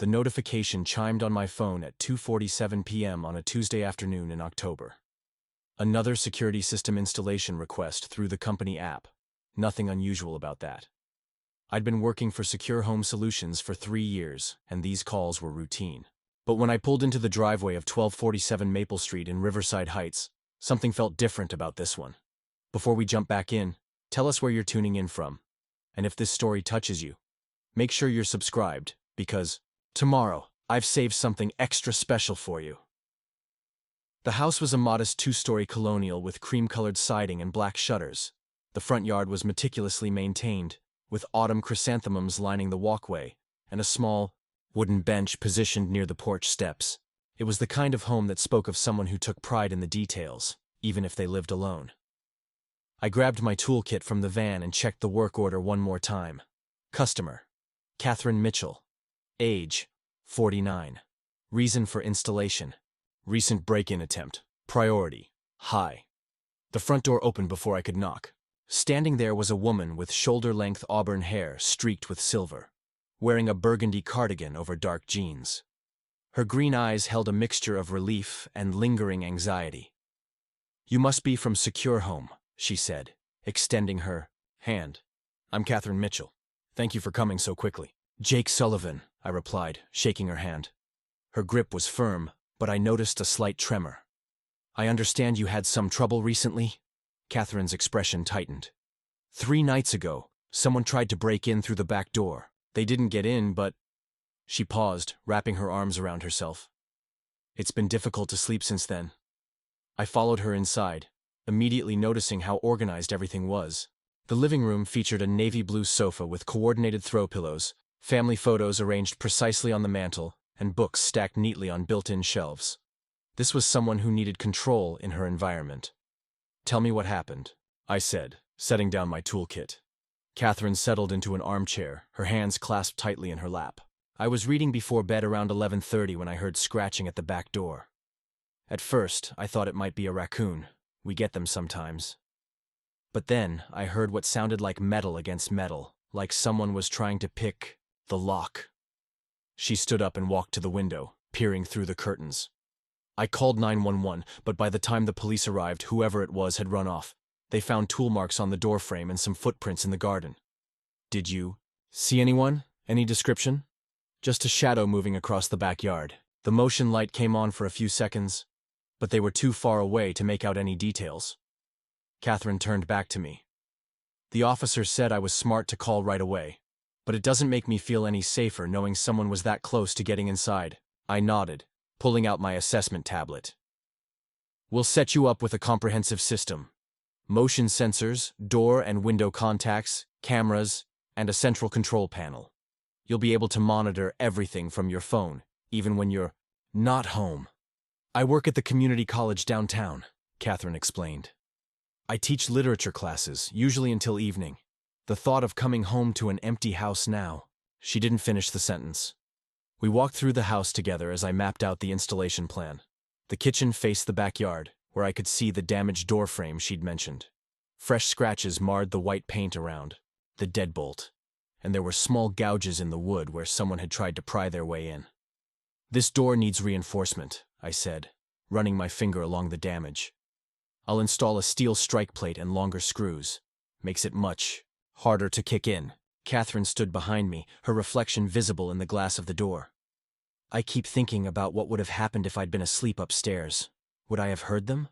The notification chimed on my phone at 2:47 p.m. on a Tuesday afternoon in October. Another security system installation request through the company app. Nothing unusual about that. I'd been working for Secure Home Solutions for 3 years, and these calls were routine. But when I pulled into the driveway of 1247 Maple Street in Riverside Heights, something felt different about this one. Before we jump back in, tell us where you're tuning in from. And if this story touches you, make sure you're subscribed, because tomorrow, I've saved something extra special for you. The house was a modest 2-story colonial with cream-colored siding and black shutters. The front yard was meticulously maintained, with autumn chrysanthemums lining the walkway, and a small, wooden bench positioned near the porch steps. It was the kind of home that spoke of someone who took pride in the details, even if they lived alone. I grabbed my toolkit from the van and checked the work order one more time. Customer: Catherine Mitchell. Age: 49. Reason for installation: recent break-in attempt. Priority: high. The front door opened before I could knock. Standing there was a woman with shoulder-length auburn hair streaked with silver, wearing a burgundy cardigan over dark jeans. Her green eyes held a mixture of relief and lingering anxiety. "You must be from Secure Home," she said, extending her hand. "I'm Catherine Mitchell. Thank you for coming so quickly." "Jake Sullivan," I replied, shaking her hand. Her grip was firm, but I noticed a slight tremor. "I understand you had some trouble recently?" Catherine's expression tightened. "3 nights ago, someone tried to break in through the back door. They didn't get in, but—" She paused, wrapping her arms around herself. "It's been difficult to sleep since then." I followed her inside, immediately noticing how organized everything was. The living room featured a navy blue sofa with coordinated throw pillows, family photos arranged precisely on the mantel, and books stacked neatly on built-in shelves. This was someone who needed control in her environment. "Tell me what happened," I said, setting down my toolkit. Catherine settled into an armchair, her hands clasped tightly in her lap. "I was reading before bed around 11:30 when I heard scratching at the back door. At first, I thought it might be a raccoon. We get them sometimes. But then, I heard what sounded like metal against metal, like someone was trying to pick the lock." She stood up and walked to the window, peering through the curtains. "I called 911, but by the time the police arrived, whoever it was had run off. They found tool marks on the doorframe and some footprints in the garden." "Did you see anyone? Any description?" "Just a shadow moving across the backyard. The motion light came on for a few seconds, but they were too far away to make out any details." Catherine turned back to me. "The officer said I was smart to call right away, but it doesn't make me feel any safer knowing someone was that close to getting inside." I nodded, pulling out my assessment tablet. "We'll set you up with a comprehensive system. Motion sensors, door and window contacts, cameras, and a central control panel. You'll be able to monitor everything from your phone, even when you're not home." "I work at the community college downtown," Catherine explained. "I teach literature classes, usually until evening. The thought of coming home to an empty house now—" She didn't finish the sentence. We walked through the house together as I mapped out the installation plan. The kitchen faced the backyard, where I could see the damaged doorframe she'd mentioned. Fresh scratches marred the white paint around the deadbolt, and there were small gouges in the wood where someone had tried to pry their way in. "This door needs reinforcement," I said, running my finger along the damage. "I'll install a steel strike plate and longer screws. Makes it much harder to kick in." Catherine stood behind me, her reflection visible in the glass of the door. "I keep thinking about what would have happened if I'd been asleep upstairs. Would I have heard them?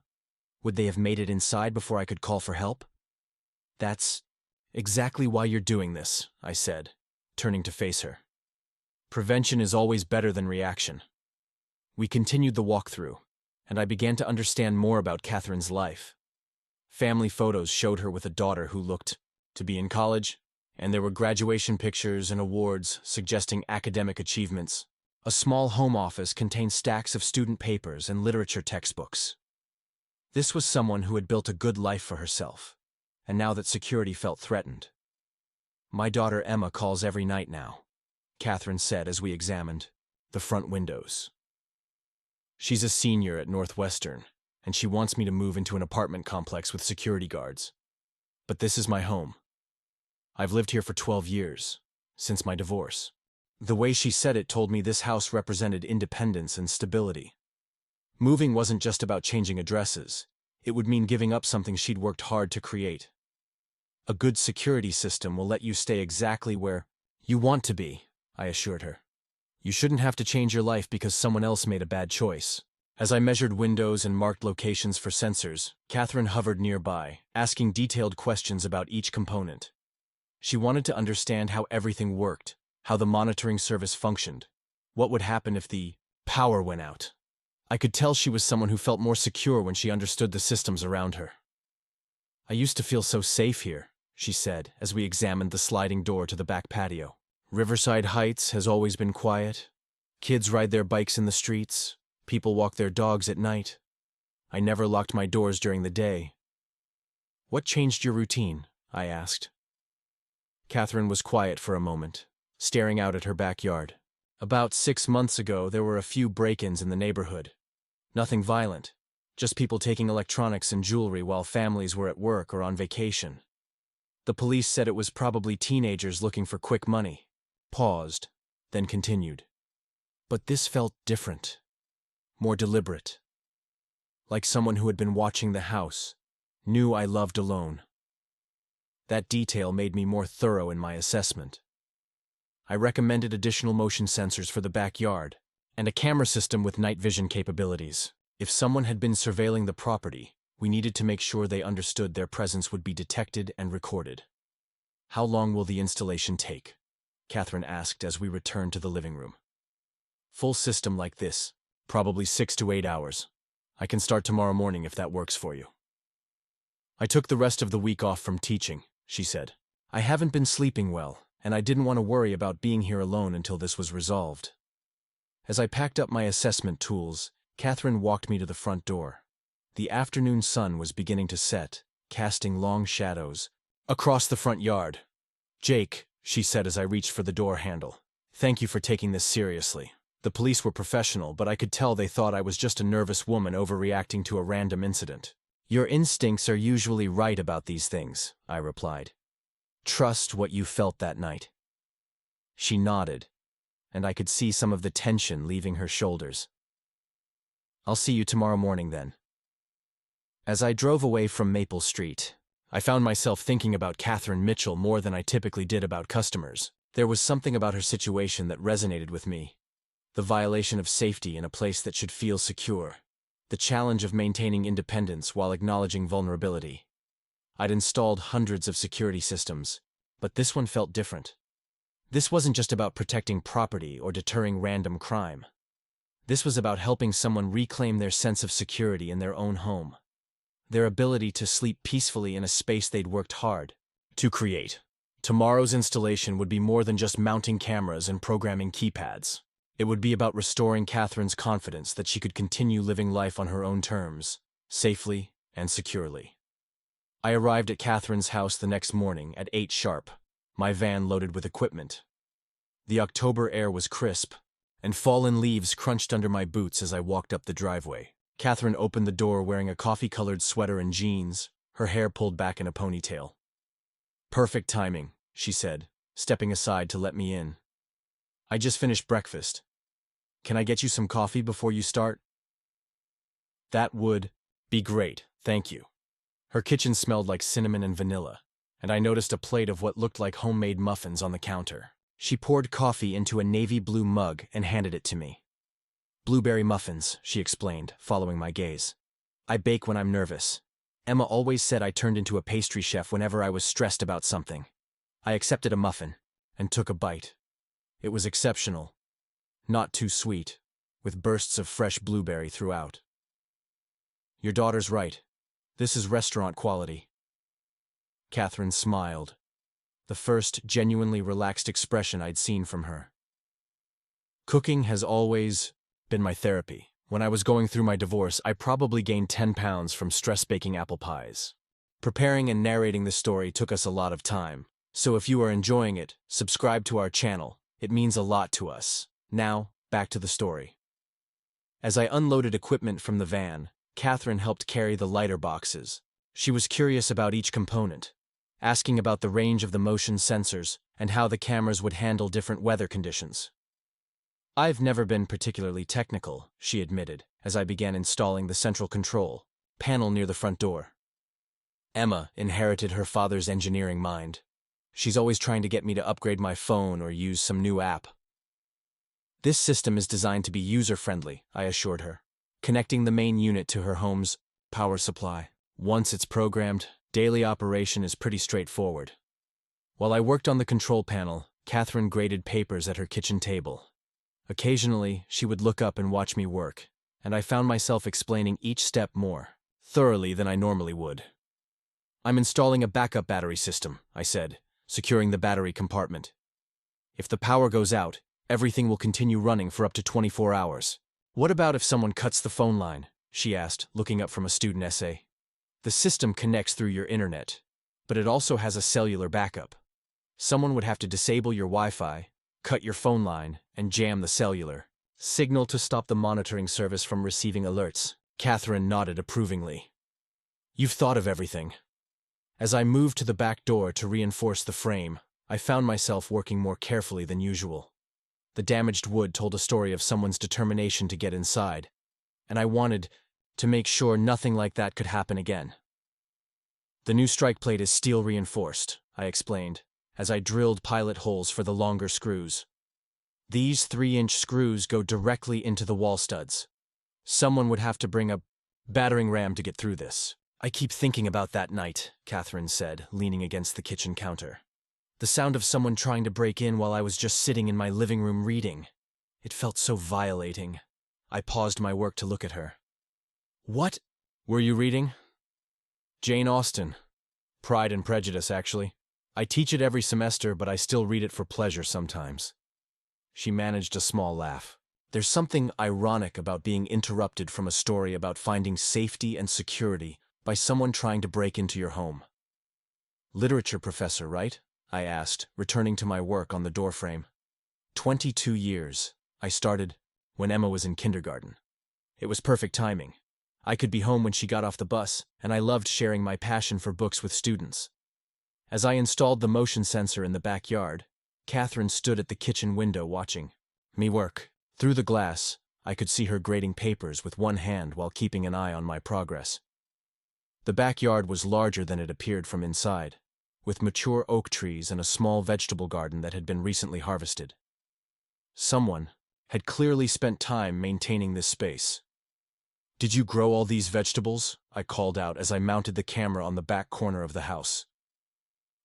Would they have made it inside before I could call for help?" "That's exactly why you're doing this," I said, turning to face her. "Prevention is always better than reaction." We continued the walkthrough, and I began to understand more about Catherine's life. Family photos showed her with a daughter who looked to be in college, and there were graduation pictures and awards suggesting academic achievements. A small home office contained stacks of student papers and literature textbooks. This was someone who had built a good life for herself, and now that security felt threatened. "My daughter Emma calls every night now," Catherine said as we examined the front windows. "She's a senior at Northwestern, and she wants me to move into an apartment complex with security guards. But this is my home. I've lived here for 12 years, since my divorce." The way she said it told me this house represented independence and stability. Moving wasn't just about changing addresses. It would mean giving up something she'd worked hard to create. A good security system will let you stay exactly where you want to be, I assured her. You shouldn't have to change your life because someone else made a bad choice. As I measured windows and marked locations for sensors, Catherine hovered nearby, asking detailed questions about each component. She wanted to understand how everything worked, how the monitoring service functioned, what would happen if the power went out. I could tell she was someone who felt more secure when she understood the systems around her. I used to feel so safe here, she said, as we examined the sliding door to the back patio. Riverside Heights has always been quiet. Kids ride their bikes in the streets. People walk their dogs at night. I never locked my doors during the day. What changed your routine? I asked. Catherine was quiet for a moment, staring out at her backyard. About 6 months ago, there were a few break-ins in the neighborhood. Nothing violent, just people taking electronics and jewelry while families were at work or on vacation. The police said it was probably teenagers looking for quick money. Paused, then continued. But this felt different, more deliberate. Like someone who had been watching the house, knew I loved alone. That detail made me more thorough in my assessment. I recommended additional motion sensors for the backyard, and a camera system with night vision capabilities. If someone had been surveilling the property, we needed to make sure they understood their presence would be detected and recorded. How long will the installation take? Catherine asked as we returned to the living room. Full system like this, probably 6 to 8 hours. I can start tomorrow morning if that works for you. I took the rest of the week off from teaching, she said. I haven't been sleeping well, and I didn't want to worry about being here alone until this was resolved. As I packed up my assessment tools, Catherine walked me to the front door. The afternoon sun was beginning to set, casting long shadows across the front yard. Jake, she said as I reached for the door handle, thank you for taking this seriously. The police were professional, but I could tell they thought I was just a nervous woman overreacting to a random incident. Your instincts are usually right about these things, I replied. Trust what you felt that night. She nodded, and I could see some of the tension leaving her shoulders. I'll see you tomorrow morning then. As I drove away from Maple Street, I found myself thinking about Catherine Mitchell more than I typically did about customers. There was something about her situation that resonated with me. The violation of safety in a place that should feel secure. The challenge of maintaining independence while acknowledging vulnerability. I'd installed hundreds of security systems, but this one felt different. This wasn't just about protecting property or deterring random crime. This was about helping someone reclaim their sense of security in their own home. Their ability to sleep peacefully in a space they'd worked hard to create. Tomorrow's installation would be more than just mounting cameras and programming keypads. It would be about restoring Catherine's confidence that she could continue living life on her own terms, safely and securely. I arrived at Catherine's house the next morning at 8 sharp, my van loaded with equipment. The October air was crisp, and fallen leaves crunched under my boots as I walked up the driveway. Catherine opened the door wearing a coffee-colored sweater and jeans, her hair pulled back in a ponytail. Perfect timing, she said, stepping aside to let me in. I just finished breakfast. Can I get you some coffee before you start? That would be great, thank you. Her kitchen smelled like cinnamon and vanilla, and I noticed a plate of what looked like homemade muffins on the counter. She poured coffee into a navy blue mug and handed it to me. Blueberry muffins, she explained, following my gaze. I bake when I'm nervous. Emma always said I turned into a pastry chef whenever I was stressed about something. I accepted a muffin and took a bite. It was exceptional. Not too sweet, with bursts of fresh blueberry throughout. Your daughter's right. This is restaurant quality. Catherine smiled, the first genuinely relaxed expression I'd seen from her. Cooking has always been my therapy. When I was going through my divorce, I probably gained 10 pounds from stress baking apple pies. Preparing and narrating the story took us a lot of time, so if you are enjoying it, subscribe to our channel. It means a lot to us. Now, back to the story. As I unloaded equipment from the van, Catherine helped carry the lighter boxes. She was curious about each component, asking about the range of the motion sensors and how the cameras would handle different weather conditions. "I've never been particularly technical," she admitted, as I began installing the central control panel near the front door. Emma inherited her father's engineering mind. She's always trying to get me to upgrade my phone or use some new app. "This system is designed to be user-friendly," I assured her, connecting the main unit to her home's power supply. "Once it's programmed, daily operation is pretty straightforward." While I worked on the control panel, Catherine graded papers at her kitchen table. Occasionally, she would look up and watch me work, and I found myself explaining each step more thoroughly than I normally would. "I'm installing a backup battery system," I said, securing the battery compartment. "If the power goes out, everything will continue running for up to 24 hours. "What about if someone cuts the phone line?" she asked, looking up from a student essay. "The system connects through your internet, but it also has a cellular backup. Someone would have to disable your Wi-Fi, cut your phone line, and jam the cellular signal to stop the monitoring service from receiving alerts." Catherine nodded approvingly. "You've thought of everything." As I moved to the back door to reinforce the frame, I found myself working more carefully than usual. The damaged wood told a story of someone's determination to get inside, and I wanted to make sure nothing like that could happen again. "The new strike plate is steel reinforced," I explained, as I drilled pilot holes for the longer screws. "These 3-inch screws go directly into the wall studs. Someone would have to bring a battering ram to get through this." "I keep thinking about that night," Catherine said, leaning against the kitchen counter. "The sound of someone trying to break in while I was just sitting in my living room reading. It felt so violating." I paused my work to look at her. "What were you reading?" "Jane Austen. Pride and Prejudice, actually. I teach it every semester, but I still read it for pleasure sometimes." She managed a small laugh. "There's something ironic about being interrupted from a story about finding safety and security by someone trying to break into your home." "Literature professor, right?" I asked, returning to my work on the doorframe. 22 years. I started when Emma was in kindergarten. It was perfect timing. I could be home when she got off the bus, and I loved sharing my passion for books with students. As I installed the motion sensor in the backyard, Catherine stood at the kitchen window watching me work. Through the glass, I could see her grading papers with one hand while keeping an eye on my progress. The backyard was larger than it appeared from inside, with mature oak trees and a small vegetable garden that had been recently harvested. Someone had clearly spent time maintaining this space. "Did you grow all these vegetables?" I called out as I mounted the camera on the back corner of the house.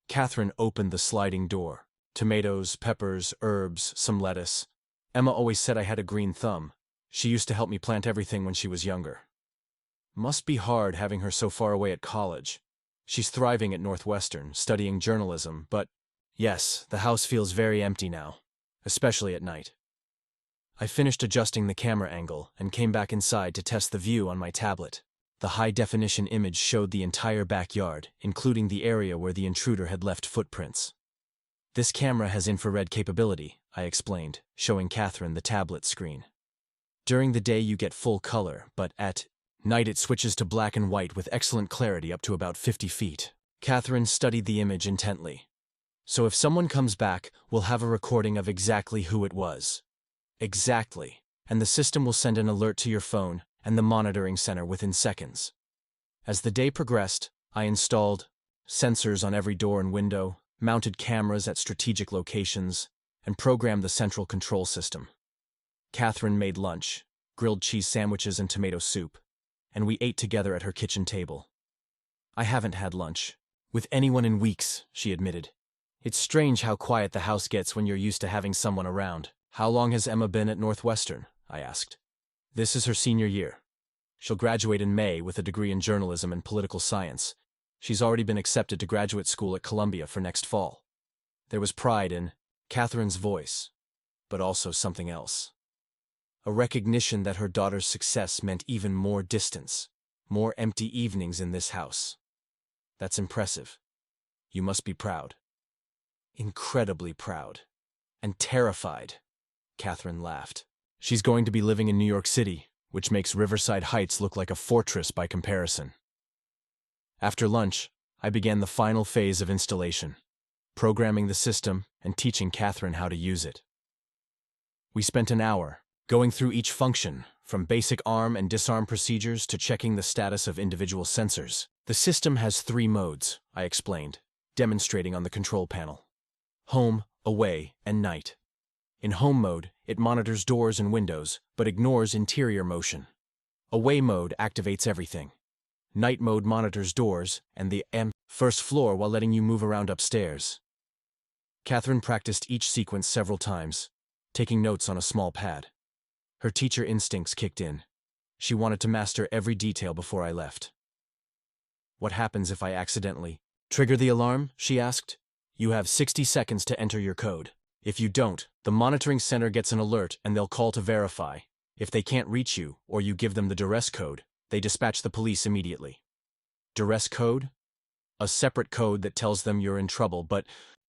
Catherine opened the sliding door. "Tomatoes, peppers, herbs, some lettuce. Emma always said I had a green thumb. She used to help me plant everything when she was younger." "Must be hard having her so far away at college. She's thriving at Northwestern, studying journalism, but yes, the house feels very empty now, especially at night." I finished adjusting the camera angle and came back inside to test the view on my tablet. The high-definition image showed the entire backyard, including the area where the intruder had left footprints. "This camera has infrared capability," I explained, showing Catherine the tablet screen. "During the day you get full color, but at night it switches to black and white with excellent clarity up to about 50 feet. Catherine studied the image intently. "So if someone comes back, we'll have a recording of exactly who it was." "Exactly. And the system will send an alert to your phone and the monitoring center within seconds." As the day progressed, I installed sensors on every door and window, mounted cameras at strategic locations, and programmed the central control system. Catherine made lunch, grilled cheese sandwiches and tomato soup, and we ate together at her kitchen table. "I haven't had lunch with anyone in weeks," she admitted. "It's strange how quiet the house gets when you're used to having someone around." "How long has Emma been at Northwestern?" I asked. "This is her senior year. She'll graduate in May with a degree in journalism and political science. She's already been accepted to graduate school at Columbia for next fall." There was pride in Catherine's voice, but also something else. A recognition that her daughter's success meant even more distance, more empty evenings in this house. "That's impressive. You must be proud." "Incredibly proud. And terrified." Catherine laughed. "She's going to be living in New York City, which makes Riverside Heights look like a fortress by comparison." After lunch, I began the final phase of installation, programming the system and teaching Catherine how to use it. We spent an hour going through each function, from basic arm and disarm procedures to checking the status of individual sensors. The system has 3 modes, I explained, demonstrating on the control panel: home, away, and night. In home mode, it monitors doors and windows, but ignores interior motion. Away mode activates everything. Night mode monitors doors and the first floor while letting you move around upstairs. Catherine practiced each sequence several times, taking notes on a small pad. Her teacher instincts kicked in. She wanted to master every detail before I left. "What happens if I accidentally trigger the alarm?" she asked. "You have 60 seconds to enter your code. If you don't, the monitoring center gets an alert and they'll call to verify. If they can't reach you, or you give them the duress code, they dispatch the police immediately." Duress code? A separate code that tells them you're in trouble, but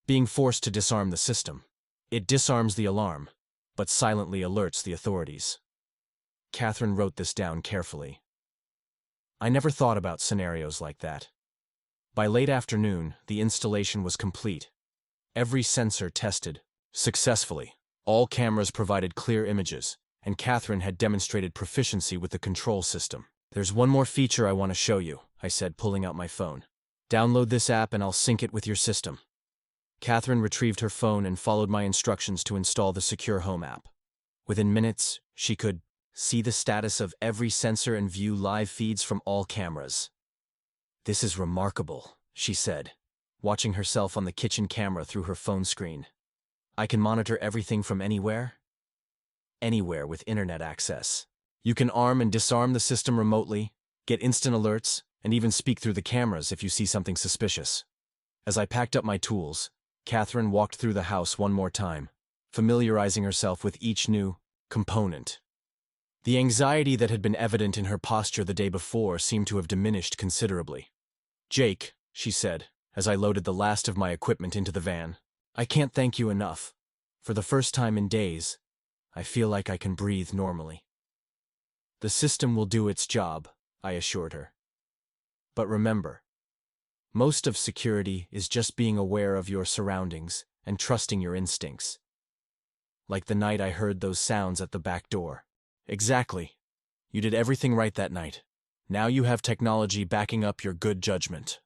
being forced to disarm the system. It disarms the alarm, but silently alerts the authorities. Catherine wrote this down carefully. I never thought about scenarios like that. By late afternoon, the installation was complete. Every sensor tested successfully. All cameras provided clear images, and Catherine had demonstrated proficiency with the control system. "There's one more feature I want to show you," I said, pulling out my phone. "Download this app and I'll sync it with your system." Catherine retrieved her phone and followed my instructions to install the Secure Home app. Within minutes, she could see the status of every sensor and view live feeds from all cameras. "This is remarkable," she said, watching herself on the kitchen camera through her phone screen. "I can monitor everything from anywhere?" "Anywhere with internet access. You can arm and disarm the system remotely, get instant alerts, and even speak through the cameras if you see something suspicious." As I packed up my tools, Catherine walked through the house one more time, familiarizing herself with each new component. The anxiety that had been evident in her posture the day before seemed to have diminished considerably. "Jake," she said, as I loaded the last of my equipment into the van, "I can't thank you enough. For the first time in days, I feel like I can breathe normally." "The system will do its job," I assured her. "But remember, most of security is just being aware of your surroundings and trusting your instincts. Like the night I heard those sounds at the back door." "Exactly. You did everything right that night. Now you have technology backing up your good judgment."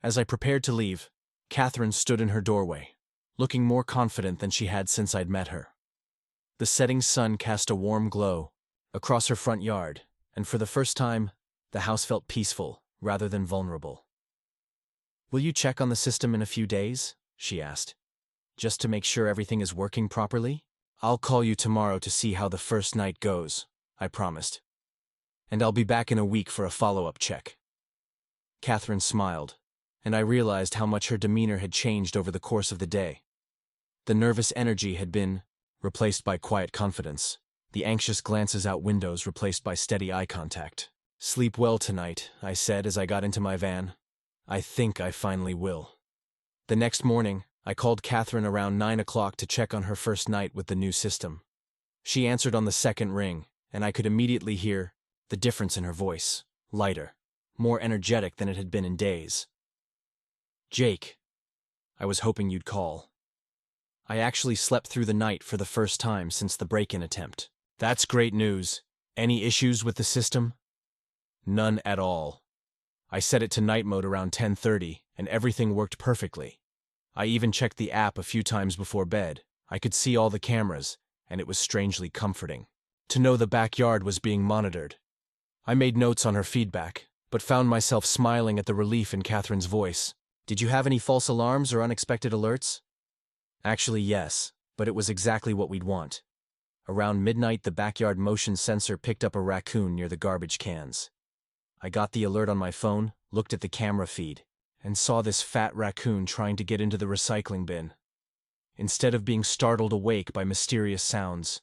As I prepared to leave, Catherine stood in her doorway, looking more confident than she had since I'd met her. The setting sun cast a warm glow across her front yard, and for the first time, the house felt peaceful rather than vulnerable. "Will you check on the system in a few days?" she asked. "Just to make sure everything is working properly?" "I'll call you tomorrow to see how the first night goes," I promised. "And I'll be back in a week for a follow-up check." Catherine smiled, and I realized how much her demeanor had changed over the course of the day. The nervous energy had been replaced by quiet confidence, the anxious glances out windows replaced by steady eye contact. "Sleep well tonight," I said as I got into my van. "I think I finally will." The next morning, I called Catherine around 9 o'clock to check on her first night with the new system. She answered on the second ring, and I could immediately hear the difference in her voice: lighter, more energetic than it had been in days. "Jake, I was hoping you'd call. I actually slept through the night for the first time since the break-in attempt." "That's great news. Any issues with the system?" "None at all. I set it to night mode around 10:30, and everything worked perfectly. I even checked the app a few times before bed. I could see all the cameras, and it was strangely comforting to know the backyard was being monitored." I made notes on her feedback, but found myself smiling at the relief in Catherine's voice. "Did you have any false alarms or unexpected alerts?" "Actually, yes, but it was exactly what we'd want." Around midnight, the backyard motion sensor picked up a raccoon near the garbage cans. I got the alert on my phone, looked at the camera feed, and saw this fat raccoon trying to get into the recycling bin. Instead of being startled awake by mysterious sounds,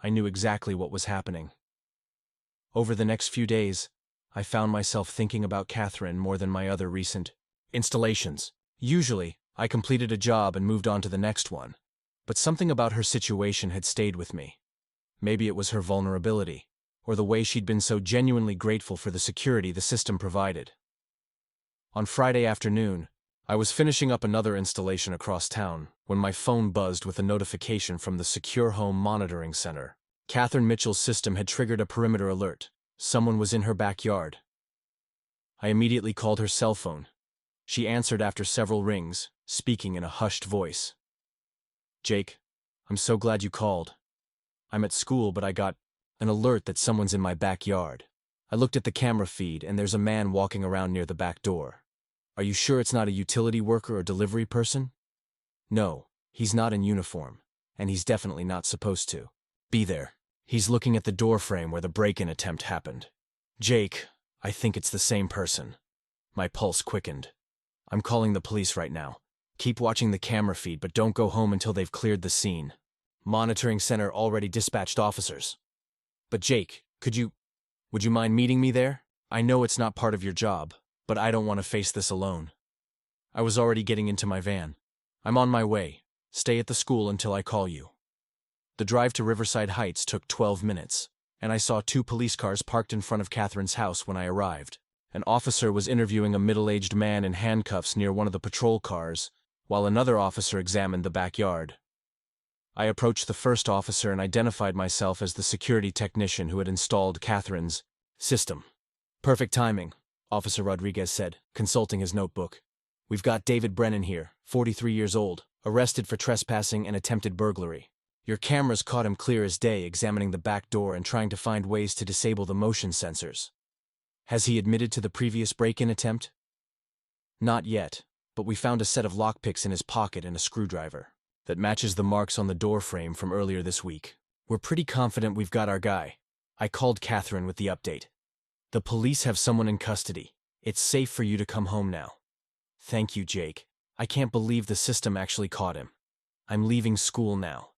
I knew exactly what was happening. Over the next few days, I found myself thinking about Catherine more than my other recent installations. Usually, I completed a job and moved on to the next one, but something about her situation had stayed with me. Maybe it was her vulnerability, or the way she'd been so genuinely grateful for the security the system provided. On Friday afternoon, I was finishing up another installation across town when my phone buzzed with a notification from the Secure Home Monitoring Center. Catherine Mitchell's system had triggered a perimeter alert. Someone was in her backyard. I immediately called her cell phone. She answered after several rings, speaking in a hushed voice. "Jake, I'm so glad you called. I'm at school, but I got an alert that someone's in my backyard. I looked at the camera feed, and there's a man walking around near the back door. Are you sure it's not a utility worker or delivery person?" "No, he's not in uniform, and he's definitely not supposed to be there. He's looking at the door frame where the break-in attempt happened." "Jake, I think it's the same person." My pulse quickened. "I'm calling the police right now. Keep watching the camera feed, but don't go home until they've cleared the scene. Monitoring center already dispatched officers." "But Jake, would you mind meeting me there? I know it's not part of your job, but I don't want to face this alone." I was already getting into my van. "I'm on my way. Stay at the school until I call you." The drive to Riverside Heights took 12 minutes, and I saw 2 police cars parked in front of Catherine's house when I arrived. An officer was interviewing a middle-aged man in handcuffs near one of the patrol cars, while another officer examined the backyard. I approached the first officer and identified myself as the security technician who had installed Catherine's system. "Perfect timing," Officer Rodriguez said, consulting his notebook. "We've got David Brennan here, 43 years old, arrested for trespassing and attempted burglary. Your cameras caught him clear as day examining the back door and trying to find ways to disable the motion sensors." "Has he admitted to the previous break-in attempt?" "Not yet, but we found a set of lockpicks in his pocket and a screwdriver that matches the marks on the door frame from earlier this week. We're pretty confident we've got our guy." I called Catherine with the update. "The police have someone in custody. It's safe for you to come home now." "Thank you, Jake. I can't believe the system actually caught him. I'm leaving school now."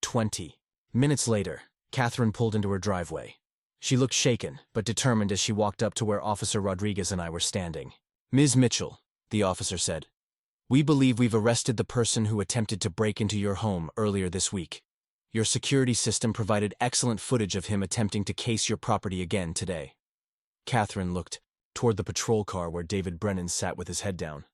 20 minutes later, Catherine pulled into her driveway. She looked shaken, but determined as she walked up to where Officer Rodriguez and I were standing. "Ms. Mitchell," the officer said, "we believe we've arrested the person who attempted to break into your home earlier this week. Your security system provided excellent footage of him attempting to case your property again today." Catherine looked toward the patrol car where David Brennan sat with his head down.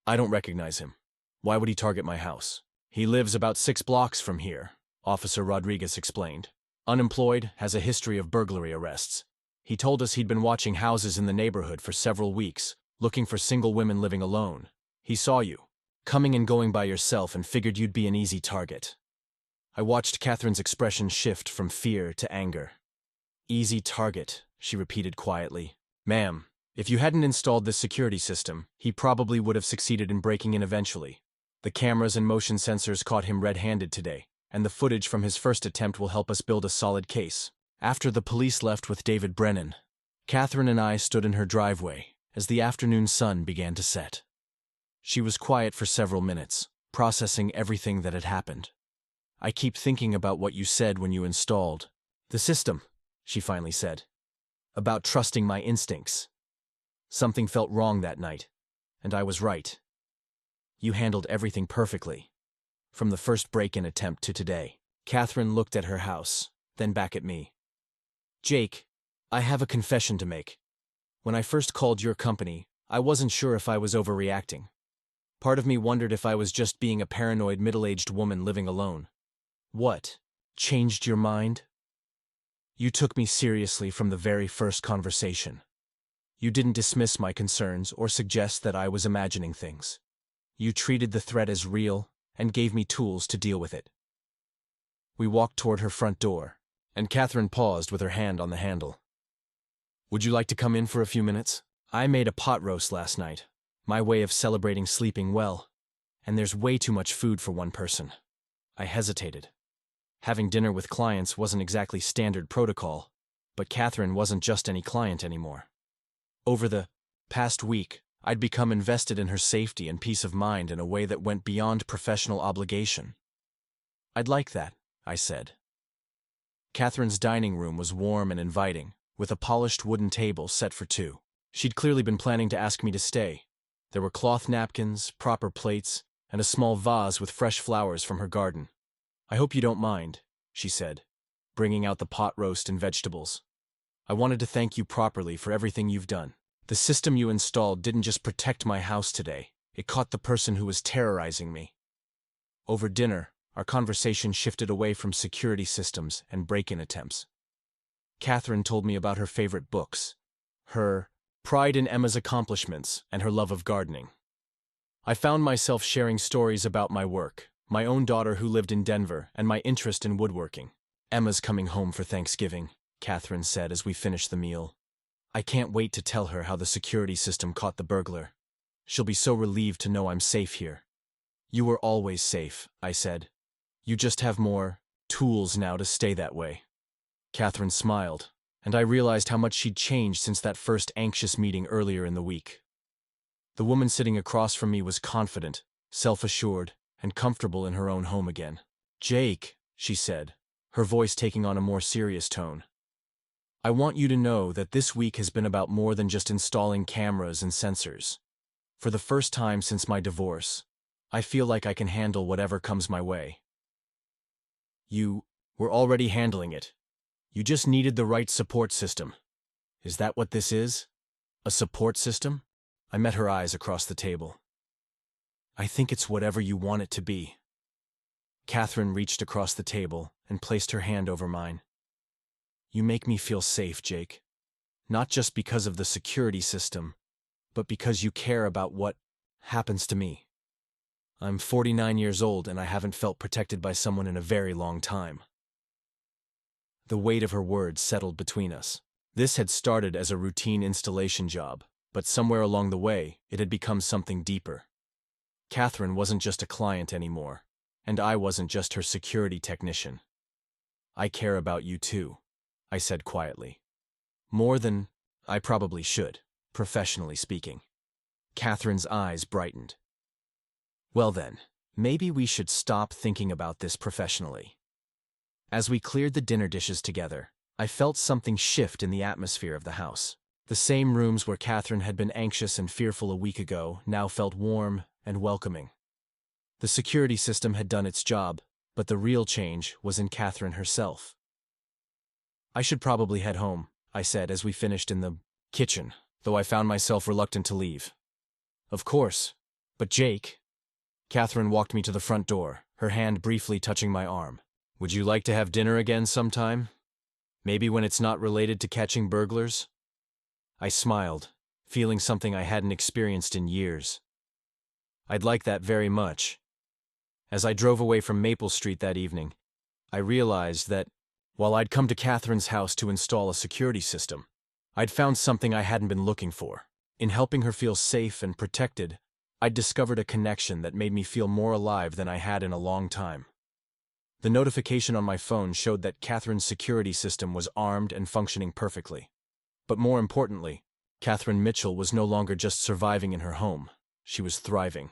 "I don't recognize him. Why would he target my house?" "He lives about 6 blocks from here," Officer Rodriguez explained. "Unemployed, has a history of burglary arrests. He told us he'd been watching houses in the neighborhood for several weeks, looking for single women living alone. He saw you coming and going by yourself and figured you'd be an easy target." I watched Catherine's expression shift from fear to anger. "Easy target," she repeated quietly. "Ma'am, if you hadn't installed this security system, he probably would have succeeded in breaking in eventually. The cameras and motion sensors caught him red-handed today, and the footage from his first attempt will help us build a solid case." After the police left with David Brennan, Catherine and I stood in her driveway as the afternoon sun began to set. She was quiet for several minutes, processing everything that had happened. "I keep thinking about what you said when you installed the system," she finally said. "About trusting my instincts. Something felt wrong that night, and I was right. You handled everything perfectly, from the first break-in attempt to today." Catherine looked at her house, then back at me. "Jake, I have a confession to make. When I first called your company, I wasn't sure if I was overreacting. Part of me wondered if I was just being a paranoid middle-aged woman living alone. What changed your mind? You took me seriously from the very first conversation. You didn't dismiss my concerns or suggest that I was imagining things. You treated the threat as real and gave me tools to deal with it." We walked toward her front door, and Catherine paused with her hand on the handle. "Would you like to come in for a few minutes? I made a pot roast last night, my way of celebrating sleeping well, and there's way too much food for one person." I hesitated. Having dinner with clients wasn't exactly standard protocol, but Catherine wasn't just any client anymore. Over the past week, I'd become invested in her safety and peace of mind in a way that went beyond professional obligation. "I'd like that," I said. Catherine's dining room was warm and inviting, with a polished wooden table set for 2. She'd clearly been planning to ask me to stay. There were cloth napkins, proper plates, and a small vase with fresh flowers from her garden. "I hope you don't mind," she said, bringing out the pot roast and vegetables. "I wanted to thank you properly for everything you've done." The system you installed didn't just protect my house today, it caught the person who was terrorizing me. Over dinner, our conversation shifted away from security systems and break-in attempts. Catherine told me about her favorite books, her pride in Emma's accomplishments, and her love of gardening. I found myself sharing stories about my work, my own daughter who lived in Denver, and my interest in woodworking. Emma's coming home for Thanksgiving, Catherine said as we finished the meal. I can't wait to tell her how the security system caught the burglar. She'll be so relieved to know I'm safe here. You were always safe, I said. You just have more tools now to stay that way. Catherine smiled, and I realized how much she'd changed since that first anxious meeting earlier in the week. The woman sitting across from me was confident, self-assured, and comfortable in her own home again. Jake, she said, her voice taking on a more serious tone. I want you to know that this week has been about more than just installing cameras and sensors. For the first time since my divorce, I feel like I can handle whatever comes my way. You were already handling it. You just needed the right support system. Is that what this is? A support system? I met her eyes across the table. I think it's whatever you want it to be. Catherine reached across the table and placed her hand over mine. You make me feel safe, Jake. Not just because of the security system, but because you care about what happens to me. I'm 49 years old and I haven't felt protected by someone in a very long time. The weight of her words settled between us. This had started as a routine installation job, but somewhere along the way, it had become something deeper. Catherine wasn't just a client anymore, and I wasn't just her security technician. I care about you too, I said quietly. More than I probably should, professionally speaking. Catherine's eyes brightened. Well then, maybe we should stop thinking about this professionally. As we cleared the dinner dishes together, I felt something shift in the atmosphere of the house. The same rooms where Catherine had been anxious and fearful a week ago now felt warm and welcoming. The security system had done its job, but the real change was in Catherine herself. I should probably head home, I said as we finished in the kitchen, though I found myself reluctant to leave. Of course, but Jake. Catherine walked me to the front door, her hand briefly touching my arm. Would you like to have dinner again sometime? Maybe when it's not related to catching burglars? I smiled, feeling something I hadn't experienced in years. I'd like that very much. As I drove away from Maple Street that evening, I realized that, while I'd come to Catherine's house to install a security system, I'd found something I hadn't been looking for. In helping her feel safe and protected, I'd discovered a connection that made me feel more alive than I had in a long time. The notification on my phone showed that Catherine's security system was armed and functioning perfectly. But more importantly, Catherine Mitchell was no longer just surviving in her home, she was thriving.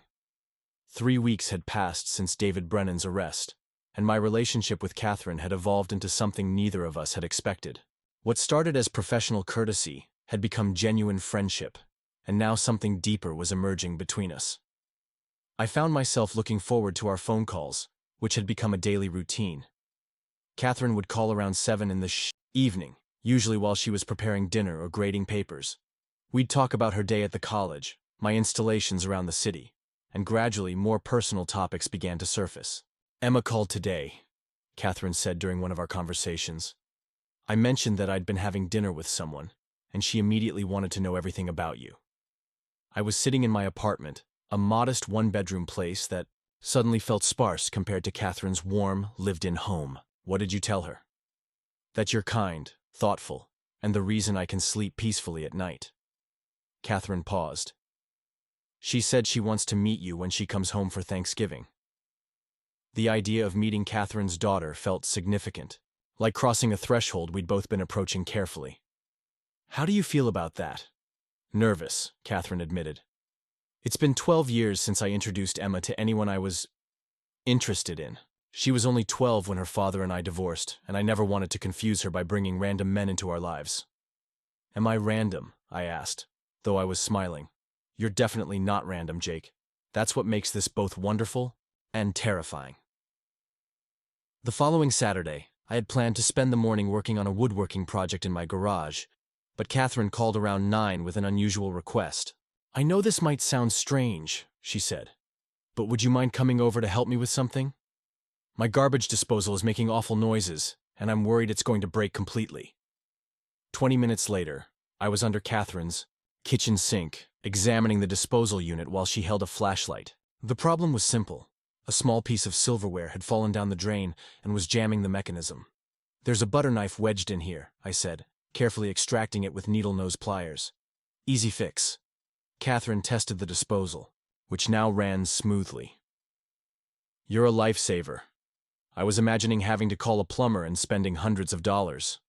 3 weeks had passed since David Brennan's arrest, and my relationship with Catherine had evolved into something neither of us had expected. What started as professional courtesy had become genuine friendship, and now something deeper was emerging between us. I found myself looking forward to our phone calls, which had become a daily routine. Catherine would call around 7 in the evening, usually while she was preparing dinner or grading papers. We'd talk about her day at the college, my installations around the city, and gradually more personal topics began to surface. Emma called today, Catherine said during one of our conversations. I mentioned that I'd been having dinner with someone, and she immediately wanted to know everything about you. I was sitting in my apartment, a modest one-bedroom place that suddenly felt sparse compared to Catherine's warm, lived-in home. What did you tell her? That you're kind, thoughtful, and the reason I can sleep peacefully at night. Catherine paused. She said she wants to meet you when she comes home for Thanksgiving. The idea of meeting Catherine's daughter felt significant, like crossing a threshold we'd both been approaching carefully. How do you feel about that? Nervous, Catherine admitted. It's been 12 years since I introduced Emma to anyone I was interested in. She was only 12 when her father and I divorced, and I never wanted to confuse her by bringing random men into our lives. Am I random? I asked, though I was smiling. You're definitely not random, Jake. That's what makes this both wonderful and terrifying. The following Saturday, I had planned to spend the morning working on a woodworking project in my garage, But Catherine called around 9 with an unusual request. "I know this might sound strange," she said, "but would you mind coming over to help me with something? My garbage disposal is making awful noises, and I'm worried it's going to break completely." 20 minutes later, I was under Catherine's kitchen sink, examining the disposal unit while she held a flashlight. The problem was simple. A small piece of silverware had fallen down the drain and was jamming the mechanism. "There's a butter knife wedged in here," I said, carefully extracting it with needle-nose pliers. "Easy fix." Catherine tested the disposal, which now ran smoothly. "You're a lifesaver. I was imagining having to call a plumber and spending hundreds of dollars."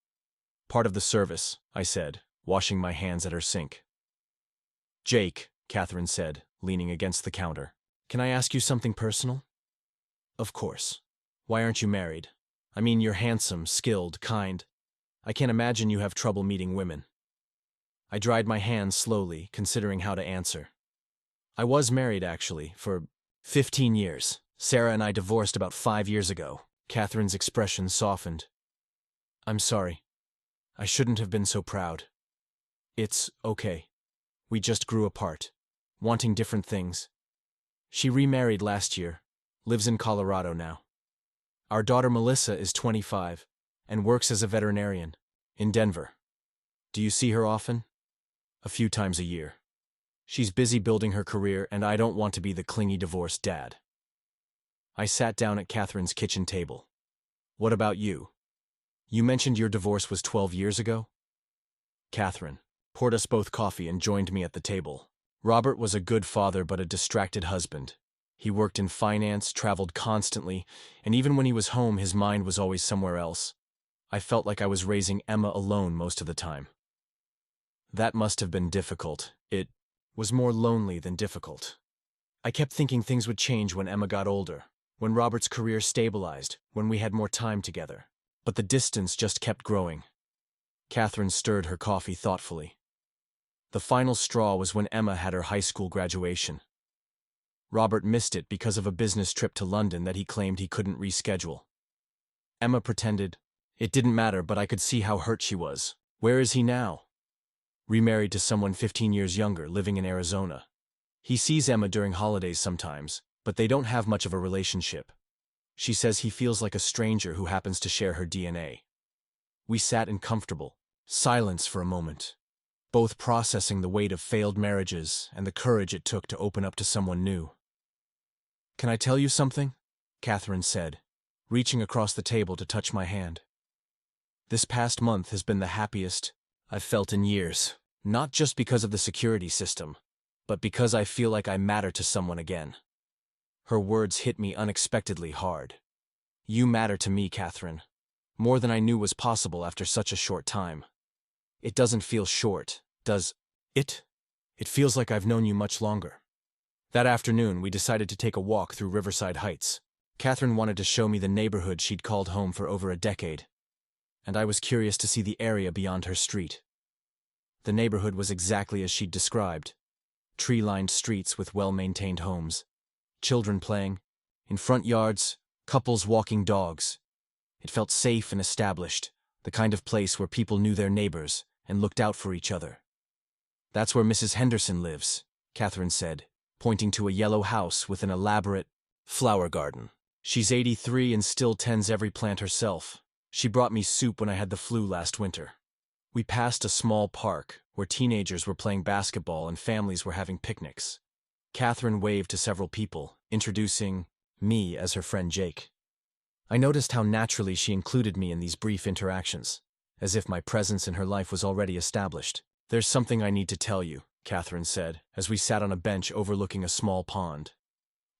"Part of the service," I said, washing my hands at her sink. "Jake," Catherine said, leaning against the counter, "can I ask you something personal?" "Of course. Why aren't you married? I mean, you're handsome, skilled, kind. I can't imagine you have trouble meeting women." I dried my hands slowly, considering how to answer. "I was married, actually, for 15 years. Sarah and I divorced about 5 years ago." Catherine's expression softened. "I'm sorry. I shouldn't have been so proud. It's okay. We just grew apart, wanting different things. She remarried last year, lives in Colorado now. Our daughter Melissa is 25 and works as a veterinarian in Denver. Do you see her often?" "A few times a year. She's busy building her career, and I don't want to be the clingy divorced dad." I sat down at Catherine's kitchen table. "What about you? You mentioned your divorce was 12 years ago?" Catherine poured us both coffee and joined me at the table. "Robert was a good father but a distracted husband. He worked in finance, traveled constantly, and even when he was home, his mind was always somewhere else. I felt like I was raising Emma alone most of the time." "That must have been difficult." "It was more lonely than difficult. I kept thinking things would change when Emma got older, when Robert's career stabilized, when we had more time together. But the distance just kept growing." Catherine stirred her coffee thoughtfully. "The final straw was when Emma had her high school graduation. Robert missed it because of a business trip to London that he claimed he couldn't reschedule. Emma pretended it didn't matter, but I could see how hurt she was. Where is he now?" "Remarried to someone 15 years younger, living in Arizona. He sees Emma during holidays sometimes, but they don't have much of a relationship. She says he feels like a stranger who happens to share her DNA." We sat in comfortable silence for a moment, both processing the weight of failed marriages and the courage it took to open up to someone new. "Can I tell you something?" Catherine said, reaching across the table to touch my hand. "This past month has been the happiest I've felt in years, not just because of the security system, but because I feel like I matter to someone again." Her words hit me unexpectedly hard. "You matter to me, Catherine, more than I knew was possible after such a short time." "It doesn't feel short, does it? It feels like I've known you much longer." That afternoon, we decided to take a walk through Riverside Heights. Catherine wanted to show me the neighborhood she'd called home for over a decade, and I was curious to see the area beyond her street. The neighborhood was exactly as she'd described. Tree-lined streets with well-maintained homes, children playing, in front yards, couples walking dogs. It felt safe and established, the kind of place where people knew their neighbors and looked out for each other. "That's where Mrs. Henderson lives," Catherine said, pointing to a yellow house with an elaborate flower garden. "She's 83 and still tends every plant herself. She brought me soup when I had the flu last winter." We passed a small park where teenagers were playing basketball and families were having picnics. Catherine waved to several people, introducing me as her friend Jake. I noticed how naturally she included me in these brief interactions, as if my presence in her life was already established. "There's something I need to tell you," Catherine said, as we sat on a bench overlooking a small pond.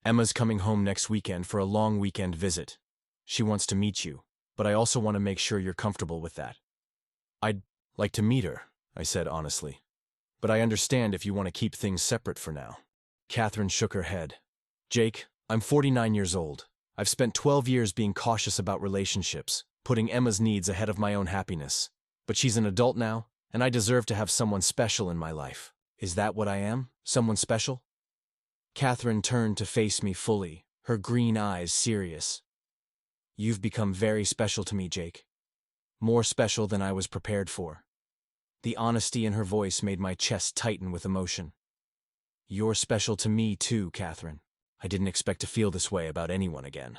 "Emma's coming home next weekend for a long weekend visit. She wants to meet you, but I also want to make sure you're comfortable with that." "I'd like to meet her," I said honestly, "but I understand if you want to keep things separate for now." Catherine shook her head. "Jake, I'm 49 years old. I've spent 12 years being cautious about relationships, putting Emma's needs ahead of my own happiness. But she's an adult now, and I deserve to have someone special in my life. Is that what I am? Someone special?" Catherine turned to face me fully, her green eyes serious. "You've become very special to me, Jake. More special than I was prepared for." The honesty in her voice made my chest tighten with emotion. You're special to me too, Catherine. I didn't expect to feel this way about anyone again.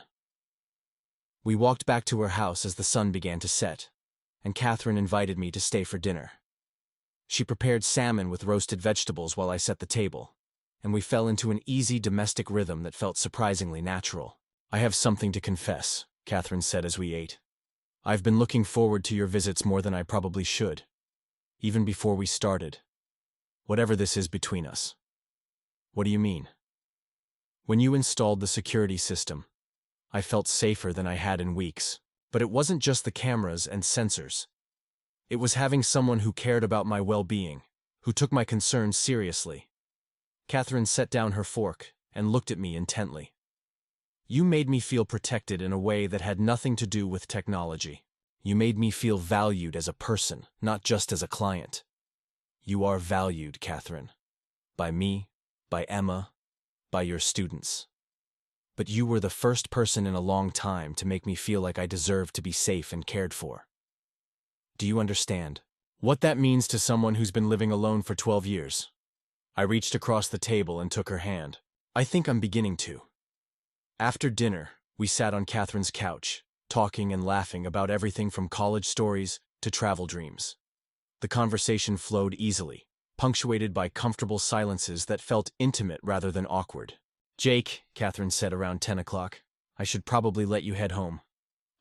We walked back to her house as the sun began to set, and Catherine invited me to stay for dinner. She prepared salmon with roasted vegetables while I set the table, and we fell into an easy domestic rhythm that felt surprisingly natural. I have something to confess, Catherine said as we ate. I've been looking forward to your visits more than I probably should, even before we started. Whatever this is between us. What do you mean? When you installed the security system, I felt safer than I had in weeks. But it wasn't just the cameras and sensors. It was having someone who cared about my well-being, who took my concerns seriously. Catherine set down her fork and looked at me intently. You made me feel protected in a way that had nothing to do with technology. You made me feel valued as a person, not just as a client. You are valued, Catherine. By me, by Emma, by your students. But you were the first person in a long time to make me feel like I deserved to be safe and cared for. Do you understand what that means to someone who's been living alone for 12 years? I reached across the table and took her hand. I think I'm beginning to. After dinner, we sat on Catherine's couch, talking and laughing about everything from college stories to travel dreams. The conversation flowed easily, punctuated by comfortable silences that felt intimate rather than awkward. Jake, Catherine said around 10 o'clock, I should probably let you head home.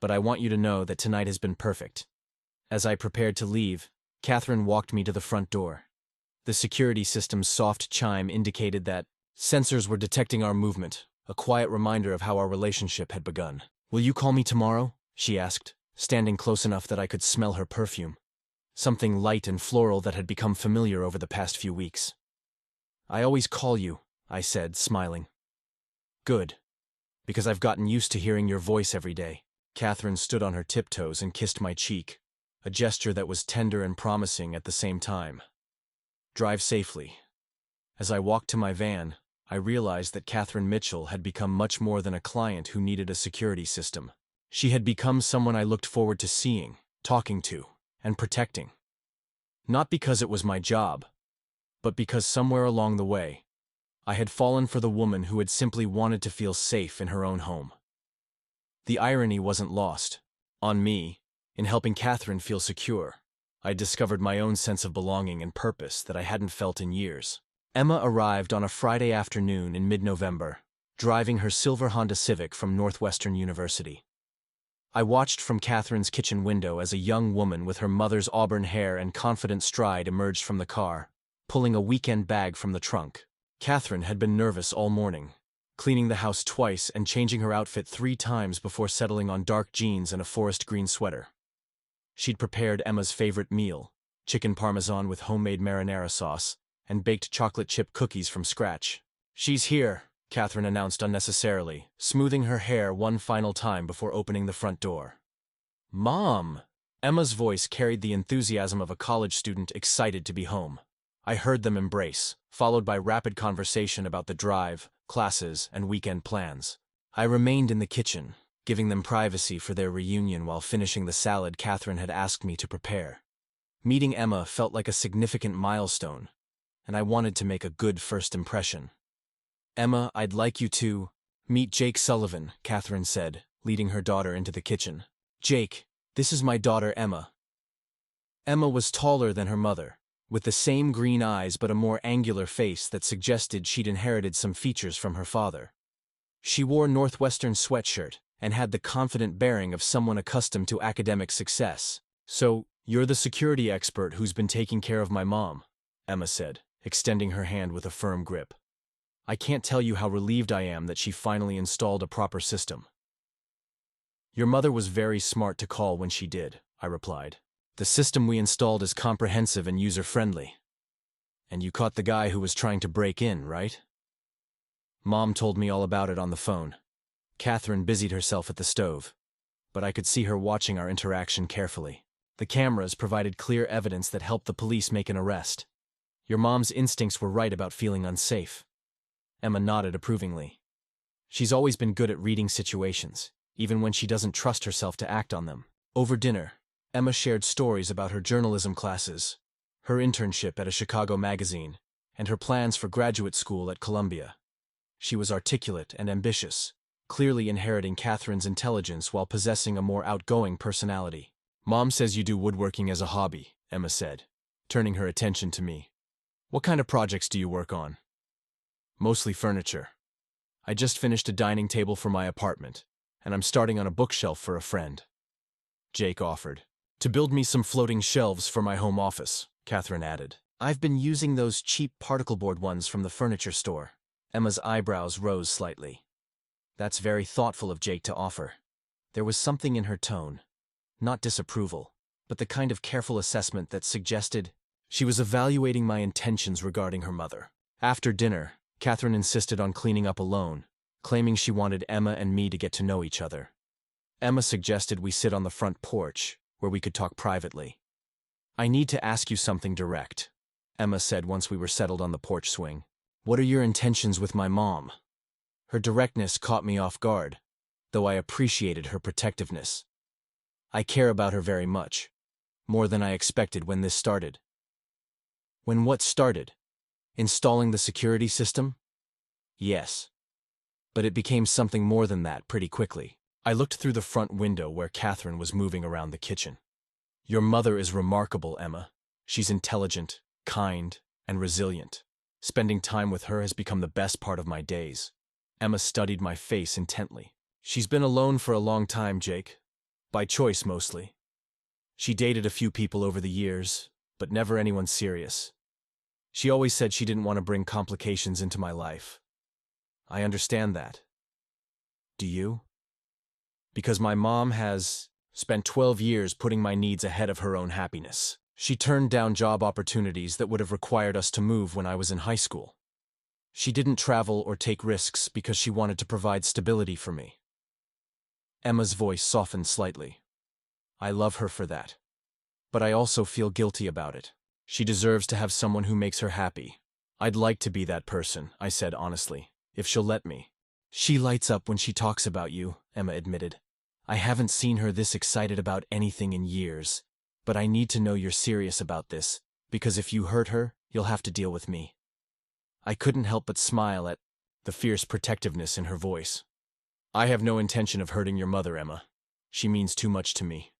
But I want you to know that tonight has been perfect. As I prepared to leave, Catherine walked me to the front door. The security system's soft chime indicated that sensors were detecting our movement, a quiet reminder of how our relationship had begun. Will you call me tomorrow? She asked, standing close enough that I could smell her perfume. Something light and floral that had become familiar over the past few weeks. I always call you, I said, smiling. Good. Because I've gotten used to hearing your voice every day. Catherine stood on her tiptoes and kissed my cheek, a gesture that was tender and promising at the same time. Drive safely. As I walked to my van, I realized that Catherine Mitchell had become much more than a client who needed a security system. She had become someone I looked forward to seeing, talking to, and protecting. Not because it was my job, but because somewhere along the way, I had fallen for the woman who had simply wanted to feel safe in her own home. The irony wasn't lost on me. In helping Catherine feel secure, I discovered my own sense of belonging and purpose that I hadn't felt in years. Emma arrived on a Friday afternoon in mid-November, driving her silver Honda Civic from Northwestern University. I watched from Catherine's kitchen window as a young woman with her mother's auburn hair and confident stride emerged from the car, pulling a weekend bag from the trunk. Catherine had been nervous all morning, cleaning the house twice and changing her outfit 3 times before settling on dark jeans and a forest green sweater. She'd prepared Emma's favorite meal, chicken parmesan with homemade marinara sauce, and baked chocolate chip cookies from scratch. She's here, Catherine announced unnecessarily, smoothing her hair one final time before opening the front door. Mom! Emma's voice carried the enthusiasm of a college student excited to be home. I heard them embrace, followed by rapid conversation about the drive, classes, and weekend plans. I remained in the kitchen, giving them privacy for their reunion while finishing the salad Catherine had asked me to prepare. Meeting Emma felt like a significant milestone, and I wanted to make a good first impression. Emma, I'd like you to meet Jake Sullivan, Catherine said, leading her daughter into the kitchen. Jake, this is my daughter Emma. Emma was taller than her mother, with the same green eyes but a more angular face that suggested she'd inherited some features from her father. She wore Northwestern sweatshirt and had the confident bearing of someone accustomed to academic success. So, you're the security expert who's been taking care of my mom, Emma said, extending her hand with a firm grip. I can't tell you how relieved I am that she finally installed a proper system. Your mother was very smart to call when she did, I replied. The system we installed is comprehensive and user-friendly. And you caught the guy who was trying to break in, right? Mom told me all about it on the phone. Catherine busied herself at the stove, but I could see her watching our interaction carefully. The cameras provided clear evidence that helped the police make an arrest. Your mom's instincts were right about feeling unsafe. Emma nodded approvingly. She's always been good at reading situations, even when she doesn't trust herself to act on them. Over dinner, Emma shared stories about her journalism classes, her internship at a Chicago magazine, and her plans for graduate school at Columbia. She was articulate and ambitious, clearly inheriting Catherine's intelligence while possessing a more outgoing personality. "Mom says you do woodworking as a hobby," Emma said, turning her attention to me. "What kind of projects do you work on?" "Mostly furniture. I just finished a dining table for my apartment, and I'm starting on a bookshelf for a friend," Jake offered. "To build me some floating shelves for my home office," Catherine added. "I've been using those cheap particle board ones from the furniture store." Emma's eyebrows rose slightly. "That's very thoughtful of Jake to offer." There was something in her tone, not disapproval, but the kind of careful assessment that suggested she was evaluating my intentions regarding her mother. After dinner, Catherine insisted on cleaning up alone, claiming she wanted Emma and me to get to know each other. Emma suggested we sit on the front porch, where we could talk privately. "I need to ask you something direct," Emma said once we were settled on the porch swing. "What are your intentions with my mom?" Her directness caught me off guard, though I appreciated her protectiveness. I care about her very much, more than I expected when this started. When what started? Installing the security system? Yes. But it became something more than that pretty quickly. I looked through the front window where Catherine was moving around the kitchen. "Your mother is remarkable, Emma. She's intelligent, kind, and resilient. Spending time with her has become the best part of my days." Emma studied my face intently. "She's been alone for a long time, Jake. By choice, mostly. She dated a few people over the years, but never anyone serious. She always said she didn't want to bring complications into my life. I understand that. Do you? Because my mom has spent 12 years putting my needs ahead of her own happiness. She turned down job opportunities that would have required us to move when I was in high school. She didn't travel or take risks because she wanted to provide stability for me." Emma's voice softened slightly. "I love her for that. But I also feel guilty about it. She deserves to have someone who makes her happy. I'd like to be that person," I said honestly, "if she'll let me." "She lights up when she talks about you," Emma admitted. "I haven't seen her this excited about anything in years, but I need to know you're serious about this, because if you hurt her, you'll have to deal with me." I couldn't help but smile at the fierce protectiveness in her voice. "I have no intention of hurting your mother, Emma. She means too much to me."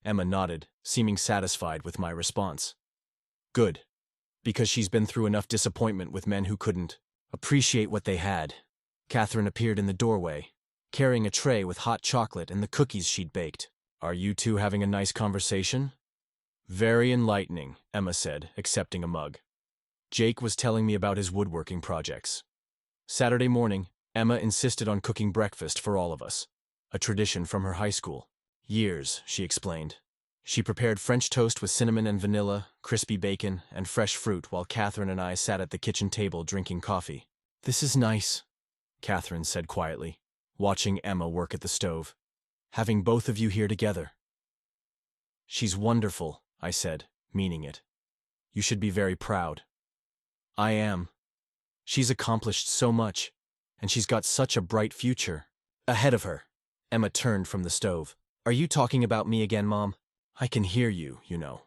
Emma nodded, seeming satisfied with my response. "Good, because she's been through enough disappointment with men who couldn't appreciate what they had." Catherine appeared in the doorway, carrying a tray with hot chocolate and the cookies she'd baked. "Are you two having a nice conversation?" "Very enlightening," Emma said, accepting a mug. Jake was telling me about his woodworking projects. Saturday morning, Emma insisted on cooking breakfast for all of us, a tradition from her high school. "Years," she explained. She prepared French toast with cinnamon and vanilla, crispy bacon, and fresh fruit while Catherine and I sat at the kitchen table drinking coffee. "This is nice," Catherine said quietly, watching Emma work at the stove. "Having both of you here together." "She's wonderful," I said, meaning it. "You should be very proud." "I am. She's accomplished so much, and she's got such a bright future ahead of her." Emma turned from the stove. "Are you talking about me again, Mom? I can hear you, you know."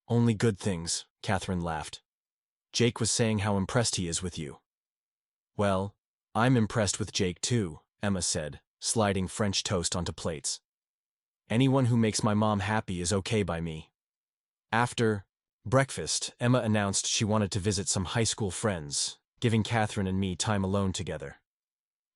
"Only good things," Catherine laughed. "Jake was saying how impressed he is with you." "Well, I'm impressed with Jake too," Emma said, sliding French toast onto plates. "Anyone who makes my mom happy is okay by me." After breakfast, Emma announced she wanted to visit some high school friends, giving Catherine and me time alone together.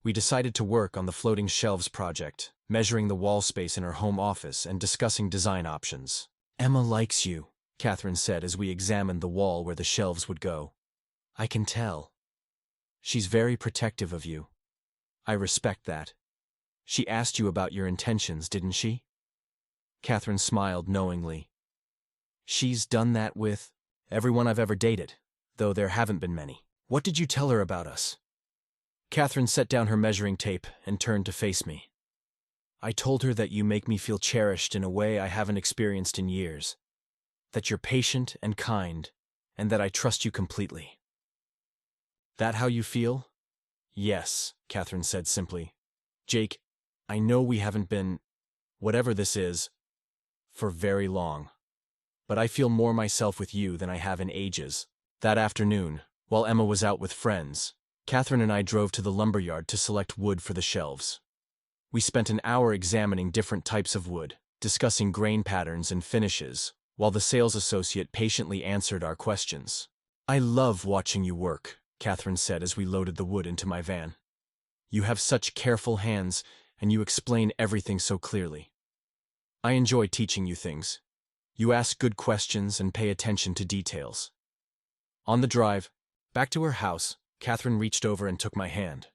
We decided to work on the floating shelves project, measuring the wall space in her home office and discussing design options. "Emma likes you," Catherine said as we examined the wall where the shelves would go. "I can tell. She's very protective of you. I respect that. She asked you about your intentions, didn't she?" Catherine smiled knowingly. "She's done that with everyone I've ever dated, though there haven't been many." "What did you tell her about us?" Catherine set down her measuring tape and turned to face me. "I told her that you make me feel cherished in a way I haven't experienced in years, that you're patient and kind, and that I trust you completely." "That how you feel?" "Yes," Catherine said simply. "Jake, I know we haven't been, whatever this is, for very long. but I feel more myself with you than I have in ages. That afternoon, while Emma was out with friends, Catherine and I drove to the lumberyard to select wood for the shelves. We spent an hour examining different types of wood, discussing grain patterns and finishes, while the sales associate patiently answered our questions. "I love watching you work," Catherine said as we loaded the wood into my van. "You have such careful hands, and you explain everything so clearly. I enjoy teaching you things. You ask good questions and pay attention to details." On the drive back to her house, Catherine reached over and took my hand.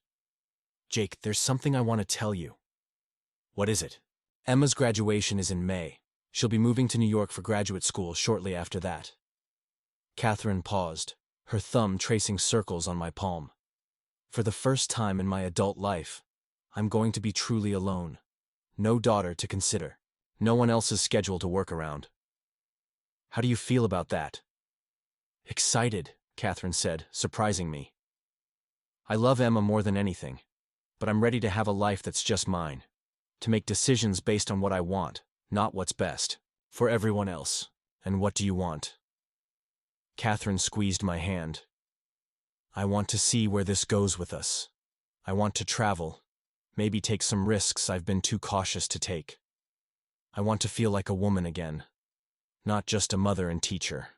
"Jake, there's something I want to tell you." "What is it?" "Emma's graduation is in May. She'll be moving to New York for graduate school shortly after that." Catherine paused, her thumb tracing circles on my palm. "For the first time in my adult life, I'm going to be truly alone. No daughter to consider. No one else's schedule to work around." "How do you feel about that?" "Excited," Catherine said, surprising me. "I love Emma more than anything, but I'm ready to have a life that's just mine. To make decisions based on what I want, not what's best for everyone else." "And what do you want?" Catherine squeezed my hand. "I want to see where this goes with us. I want to travel, maybe take some risks I've been too cautious to take. I want to feel like a woman again, not just a mother and teacher."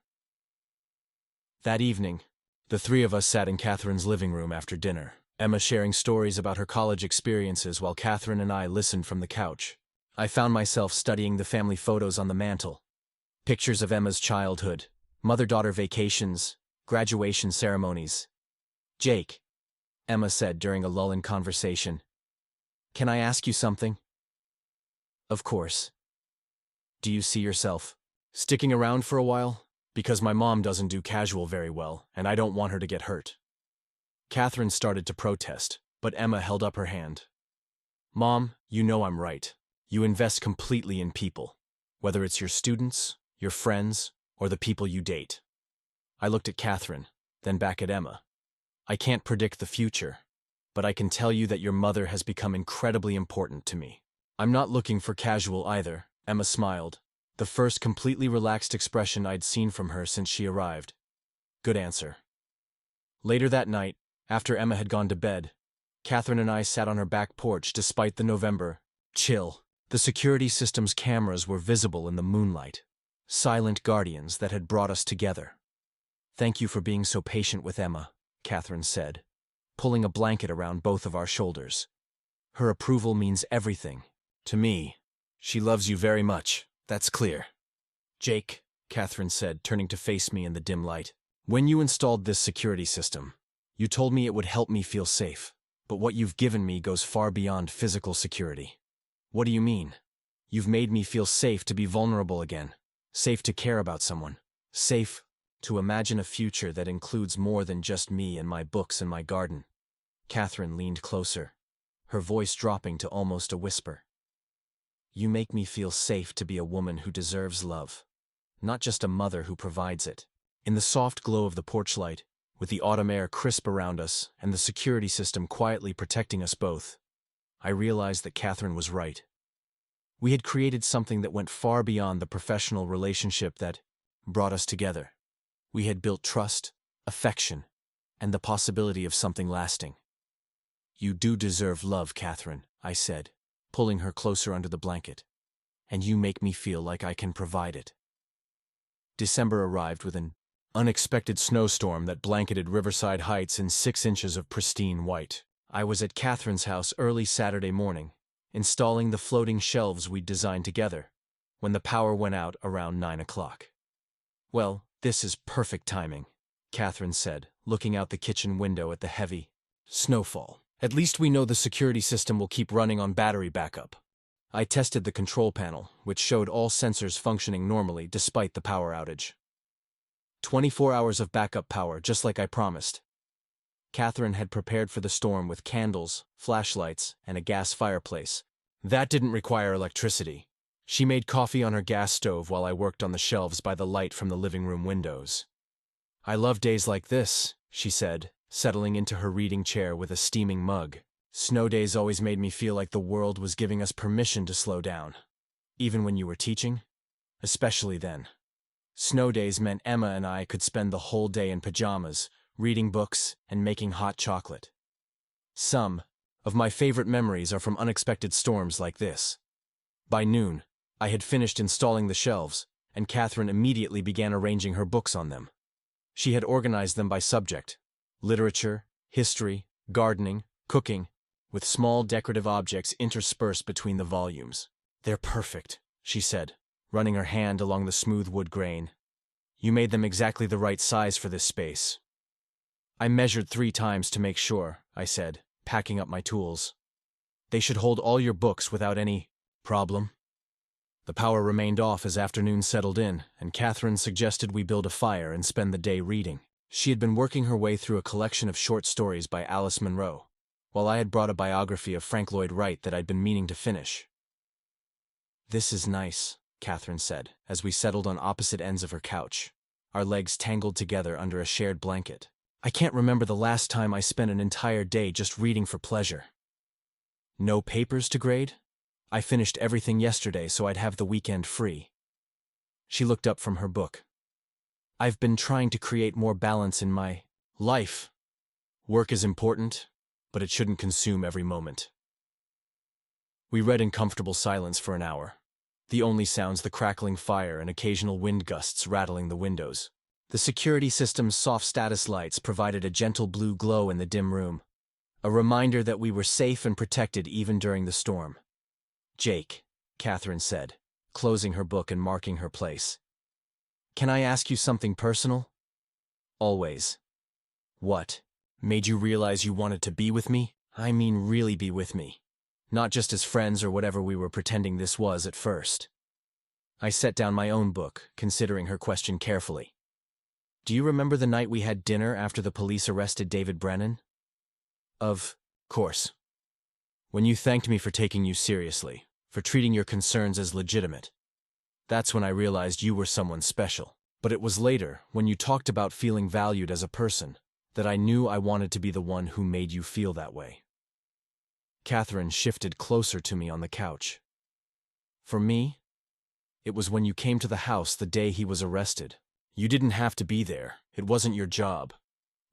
That evening, the three of us sat in Catherine's living room after dinner, Emma sharing stories about her college experiences while Catherine and I listened from the couch. I found myself studying the family photos on the mantel. Pictures of Emma's childhood, mother-daughter vacations, graduation ceremonies. "Jake," Emma said during a lull in conversation, "can I ask you something?" "Of course." "Do you see yourself sticking around for a while? Because my mom doesn't do casual very well, and I don't want her to get hurt." Catherine started to protest, but Emma held up her hand. "Mom, you know I'm right. You invest completely in people, whether it's your students, your friends, or the people you date." I looked at Catherine, then back at Emma. "I can't predict the future, but I can tell you that your mother has become incredibly important to me." "I'm not looking for casual either," Emma smiled, the first completely relaxed expression I'd seen from her since she arrived. "Good answer." Later that night, after Emma had gone to bed, Catherine and I sat on her back porch despite the November chill. The security system's cameras were visible in the moonlight, silent guardians that had brought us together. "Thank you for being so patient with Emma," Catherine said, pulling a blanket around both of our shoulders. "Her approval means everything to me. She loves you very much, that's clear." "Jake," Catherine said, turning to face me in the dim light, "when you installed this security system, you told me it would help me feel safe, but what you've given me goes far beyond physical security." "What do you mean?" "You've made me feel safe to be vulnerable again, safe to care about someone, safe to imagine a future that includes more than just me and my books and my garden." Catherine leaned closer, her voice dropping to almost a whisper. "You make me feel safe to be a woman who deserves love, not just a mother who provides it." In the soft glow of the porch light, with the autumn air crisp around us and the security system quietly protecting us both, I realized that Catherine was right. We had created something that went far beyond the professional relationship that brought us together. We had built trust, affection, and the possibility of something lasting. "You do deserve love, Catherine," I said, pulling her closer under the blanket, "and you make me feel like I can provide it." December arrived with an unexpected snowstorm that blanketed Riverside Heights in 6 inches of pristine white. I was at Catherine's house early Saturday morning, installing the floating shelves we'd designed together, when the power went out around 9 o'clock. "Well, this is perfect timing," Catherine said, looking out the kitchen window at the heavy snowfall. "At least we know the security system will keep running on battery backup." I tested the control panel, which showed all sensors functioning normally despite the power outage. 24 hours of backup power, just like I promised. Catherine had prepared for the storm with candles, flashlights, and a gas fireplace. That didn't require electricity. She made coffee on her gas stove while I worked on the shelves by the light from the living room windows. "I love days like this," she said, settling into her reading chair with a steaming mug. "Snow days always made me feel like the world was giving us permission to slow down. Even when you were teaching? Especially then." Snow days meant Emma and I could spend the whole day in pajamas, reading books, and making hot chocolate. Some of my favorite memories are from unexpected storms like this. By noon, I had finished installing the shelves, and Catherine immediately began arranging her books on them. She had organized them by subject: literature, history, gardening, cooking, with small decorative objects interspersed between the volumes. "They're perfect," she said, running her hand along the smooth wood grain. "You made them exactly the right size for this space." "I measured 3 times to make sure," I said, packing up my tools. "They should hold all your books without any problem." The power remained off as afternoon settled in, and Catherine suggested we build a fire and spend the day reading. She had been working her way through a collection of short stories by Alice Munro, while I had brought a biography of Frank Lloyd Wright that I'd been meaning to finish. "This is nice," Catherine said, as we settled on opposite ends of her couch, our legs tangled together under a shared blanket. "I can't remember the last time I spent an entire day just reading for pleasure." "No papers to grade? I finished everything yesterday so I'd have the weekend free." She looked up from her book. "I've been trying to create more balance in my life. Work is important, but it shouldn't consume every moment." We read in comfortable silence for an hour, the only sounds the crackling fire and occasional wind gusts rattling the windows. The security system's soft status lights provided a gentle blue glow in the dim room, a reminder that we were safe and protected even during the storm. "Jake," Catherine said, closing her book and marking her place. "Can I ask you something personal?" "Always." "What made you realize you wanted to be with me? I mean really be with me. Not just as friends or whatever we were pretending this was at first." I set down my own book, considering her question carefully. "Do you remember the night we had dinner after the police arrested David Brennan?" "Of course. When you thanked me for taking you seriously, for treating your concerns as legitimate. That's when I realized you were someone special. But it was later, when you talked about feeling valued as a person, that I knew I wanted to be the one who made you feel that way." Catherine shifted closer to me on the couch. "For me, it was when you came to the house the day he was arrested. You didn't have to be there, it wasn't your job.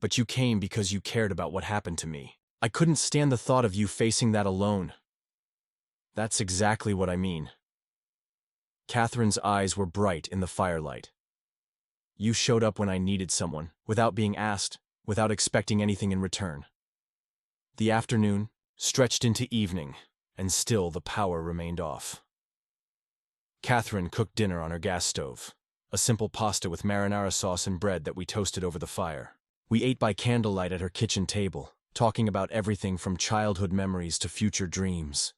But you came because you cared about what happened to me. I couldn't stand the thought of you facing that alone." "That's exactly what I mean." Catherine's eyes were bright in the firelight. "You showed up when I needed someone, without being asked, without expecting anything in return." The afternoon stretched into evening, and still the power remained off. Catherine cooked dinner on her gas stove, a simple pasta with marinara sauce and bread that we toasted over the fire. We ate by candlelight at her kitchen table, talking about everything from childhood memories to future dreams.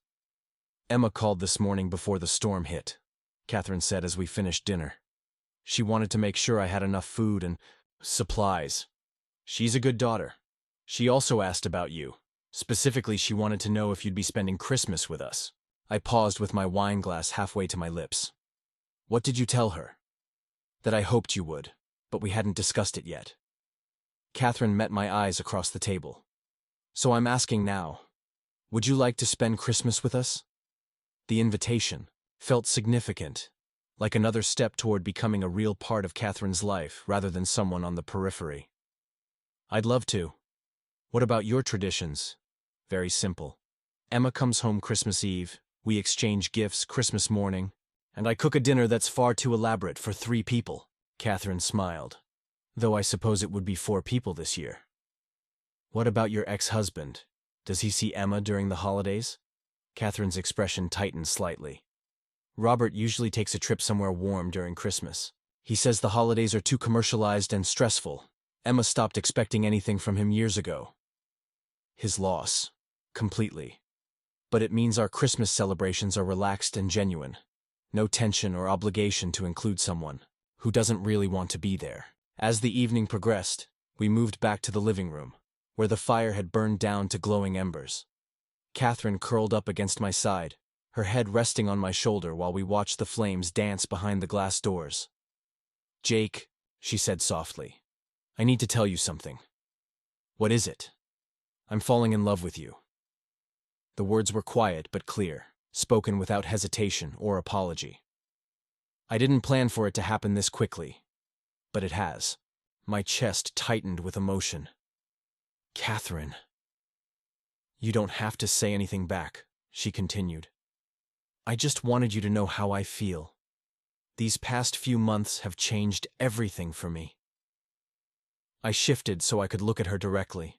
"Emma called this morning before the storm hit," Catherine said as we finished dinner. "She wanted to make sure I had enough food and supplies. She's a good daughter. She also asked about you. Specifically, she wanted to know if you'd be spending Christmas with us." I paused with my wine glass halfway to my lips. "What did you tell her?" "That I hoped you would, but we hadn't discussed it yet." Catherine met my eyes across the table. "So I'm asking now, would you like to spend Christmas with us?" The invitation felt significant, like another step toward becoming a real part of Catherine's life rather than someone on the periphery. "I'd love to. What about your traditions?" "Very simple. Emma comes home Christmas Eve, we exchange gifts Christmas morning, and I cook a dinner that's far too elaborate for 3 people. Catherine smiled. "Though I suppose it would be 4 people this year." "What about your ex-husband? Does he see Emma during the holidays?" Catherine's expression tightened slightly. "Robert usually takes a trip somewhere warm during Christmas. He says the holidays are too commercialized and stressful. Emma stopped expecting anything from him years ago." "His loss. Completely. But it means our Christmas celebrations are relaxed and genuine. No tension or obligation to include someone who doesn't really want to be there." As the evening progressed, we moved back to the living room, where the fire had burned down to glowing embers. Catherine curled up against my side, her head resting on my shoulder while we watched the flames dance behind the glass doors. "Jake," she said softly, "I need to tell you something." "What is it?" "I'm falling in love with you." The words were quiet but clear, spoken without hesitation or apology. I didn't plan for it to happen this quickly, but it has. My chest tightened with emotion. Catherine. You don't have to say anything back, she continued. I just wanted you to know how I feel. These past few months have changed everything for me. I shifted so I could look at her directly.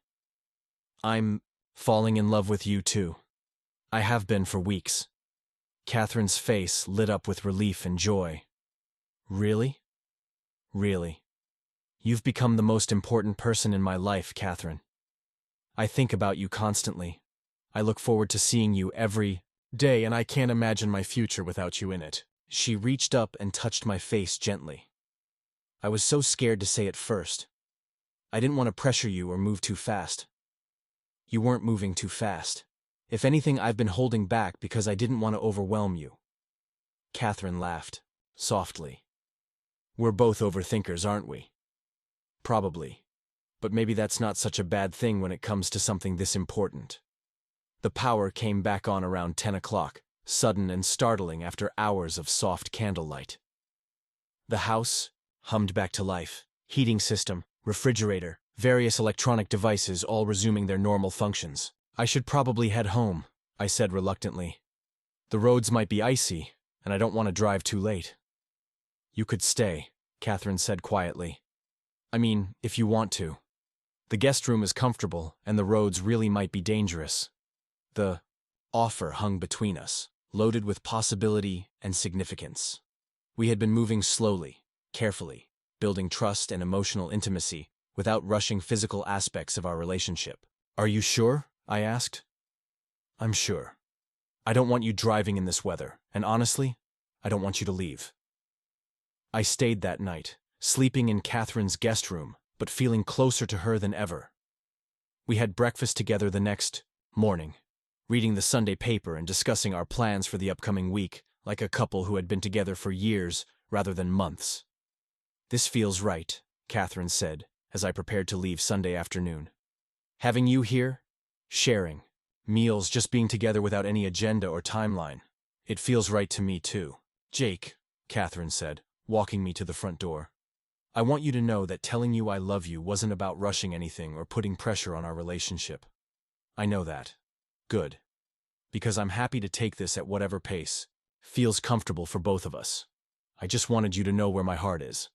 I'm falling in love with you too. I have been for weeks. Catherine's face lit up with relief and joy. Really? Really. You've become the most important person in my life, Catherine. I think about you constantly. I look forward to seeing you every day, and I can't imagine my future without you in it. She reached up and touched my face gently. I was so scared to say it first. I didn't want to pressure you or move too fast. You weren't moving too fast. If anything, I've been holding back because I didn't want to overwhelm you. Catherine laughed, softly. We're both overthinkers, aren't we? Probably. But maybe that's not such a bad thing when it comes to something this important. The power came back on around 10 o'clock, sudden and startling after hours of soft candlelight. The house hummed back to life. Heating system, refrigerator, various electronic devices all resuming their normal functions. I should probably head home, I said reluctantly. The roads might be icy, and I don't want to drive too late. You could stay, Catherine said quietly. I mean, if you want to. The guest room is comfortable, and the roads really might be dangerous. The offer hung between us, loaded with possibility and significance. We had been moving slowly, carefully, building trust and emotional intimacy without rushing physical aspects of our relationship. Are you sure? I asked. I'm sure. I don't want you driving in this weather, and honestly, I don't want you to leave. I stayed that night, sleeping in Catherine's guest room, but feeling closer to her than ever. We had breakfast together the next morning, reading the Sunday paper and discussing our plans for the upcoming week, like a couple who had been together for years rather than months. This feels right, Catherine said, as I prepared to leave Sunday afternoon. Having you here, sharing, meals, just being together without any agenda or timeline. It feels right to me too. Jake, Catherine said, walking me to the front door. I want you to know that telling you I love you wasn't about rushing anything or putting pressure on our relationship. I know that. Good. Because I'm happy to take this at whatever pace feels comfortable for both of us. I just wanted you to know where my heart is.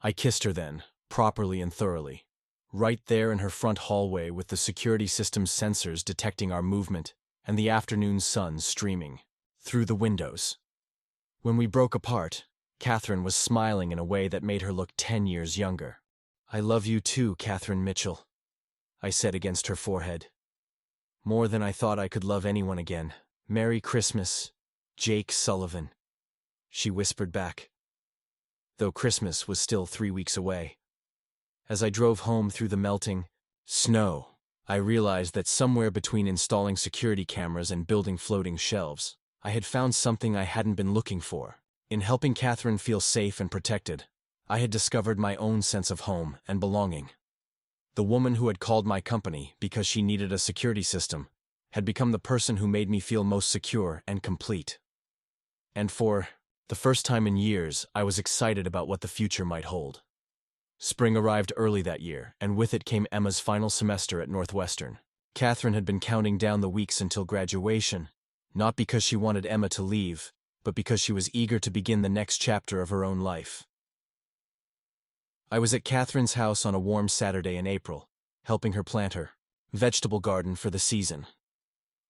I kissed her then, properly and thoroughly. Right there in her front hallway with the security system's sensors detecting our movement and the afternoon sun streaming through the windows. When we broke apart, Catherine was smiling in a way that made her look 10 years younger. I love you too, Catherine Mitchell, I said against her forehead. More than I thought I could love anyone again. Merry Christmas, Jake Sullivan, she whispered back, though Christmas was still 3 weeks away. As I drove home through the melting snow, I realized that somewhere between installing security cameras and building floating shelves, I had found something I hadn't been looking for. In helping Catherine feel safe and protected, I had discovered my own sense of home and belonging. The woman who had called my company because she needed a security system had become the person who made me feel most secure and complete. And for the first time in years, I was excited about what the future might hold. Spring arrived early that year, and with it came Emma's final semester at Northwestern. Catherine had been counting down the weeks until graduation, not because she wanted Emma to leave, but because she was eager to begin the next chapter of her own life. I was at Catherine's house on a warm Saturday in April, helping her plant her vegetable garden for the season.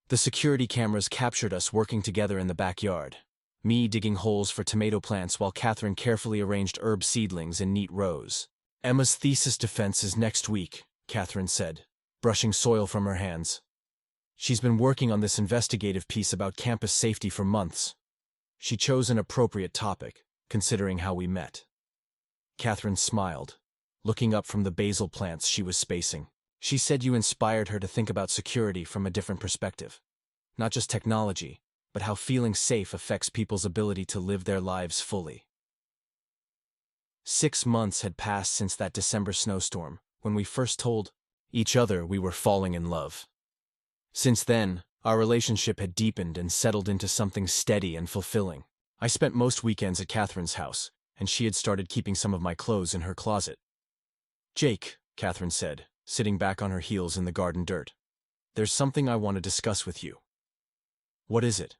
The security cameras captured us working together in the backyard, me digging holes for tomato plants while Catherine carefully arranged herb seedlings in neat rows. Emma's thesis defense is next week, Catherine said, brushing soil from her hands. She's been working on this investigative piece about campus safety for months. She chose an appropriate topic, considering how we met. Catherine smiled, looking up from the basil plants she was spacing. She said you inspired her to think about security from a different perspective. Not just technology, but how feeling safe affects people's ability to live their lives fully. 6 months had passed since that December snowstorm, when we first told each other we were falling in love. Since then, our relationship had deepened and settled into something steady and fulfilling. I spent most weekends at Catherine's house, and she had started keeping some of my clothes in her closet. "Jake," Catherine said, sitting back on her heels in the garden dirt. "There's something I want to discuss with you." "What is it?"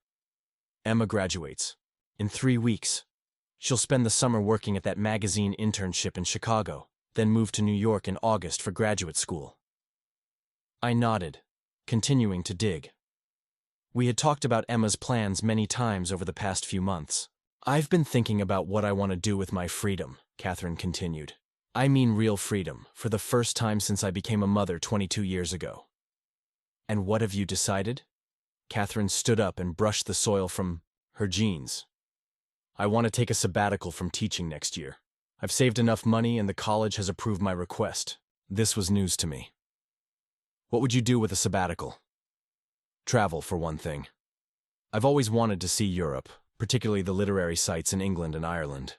"Emma graduates. In 3 weeks. She'll spend the summer working at that magazine internship in Chicago, then move to New York in August for graduate school." I nodded, continuing to dig. We had talked about Emma's plans many times over the past few months. "I've been thinking about what I want to do with my freedom," Catherine continued. "I mean real freedom, for the first time since I became a mother 22 years ago." "And what have you decided?" Catherine stood up and brushed the soil from her jeans. "I want to take a sabbatical from teaching next year. I've saved enough money and the college has approved my request." This was news to me. "What would you do with a sabbatical?" "Travel, for one thing. I've always wanted to see Europe, particularly the literary sites in England and Ireland.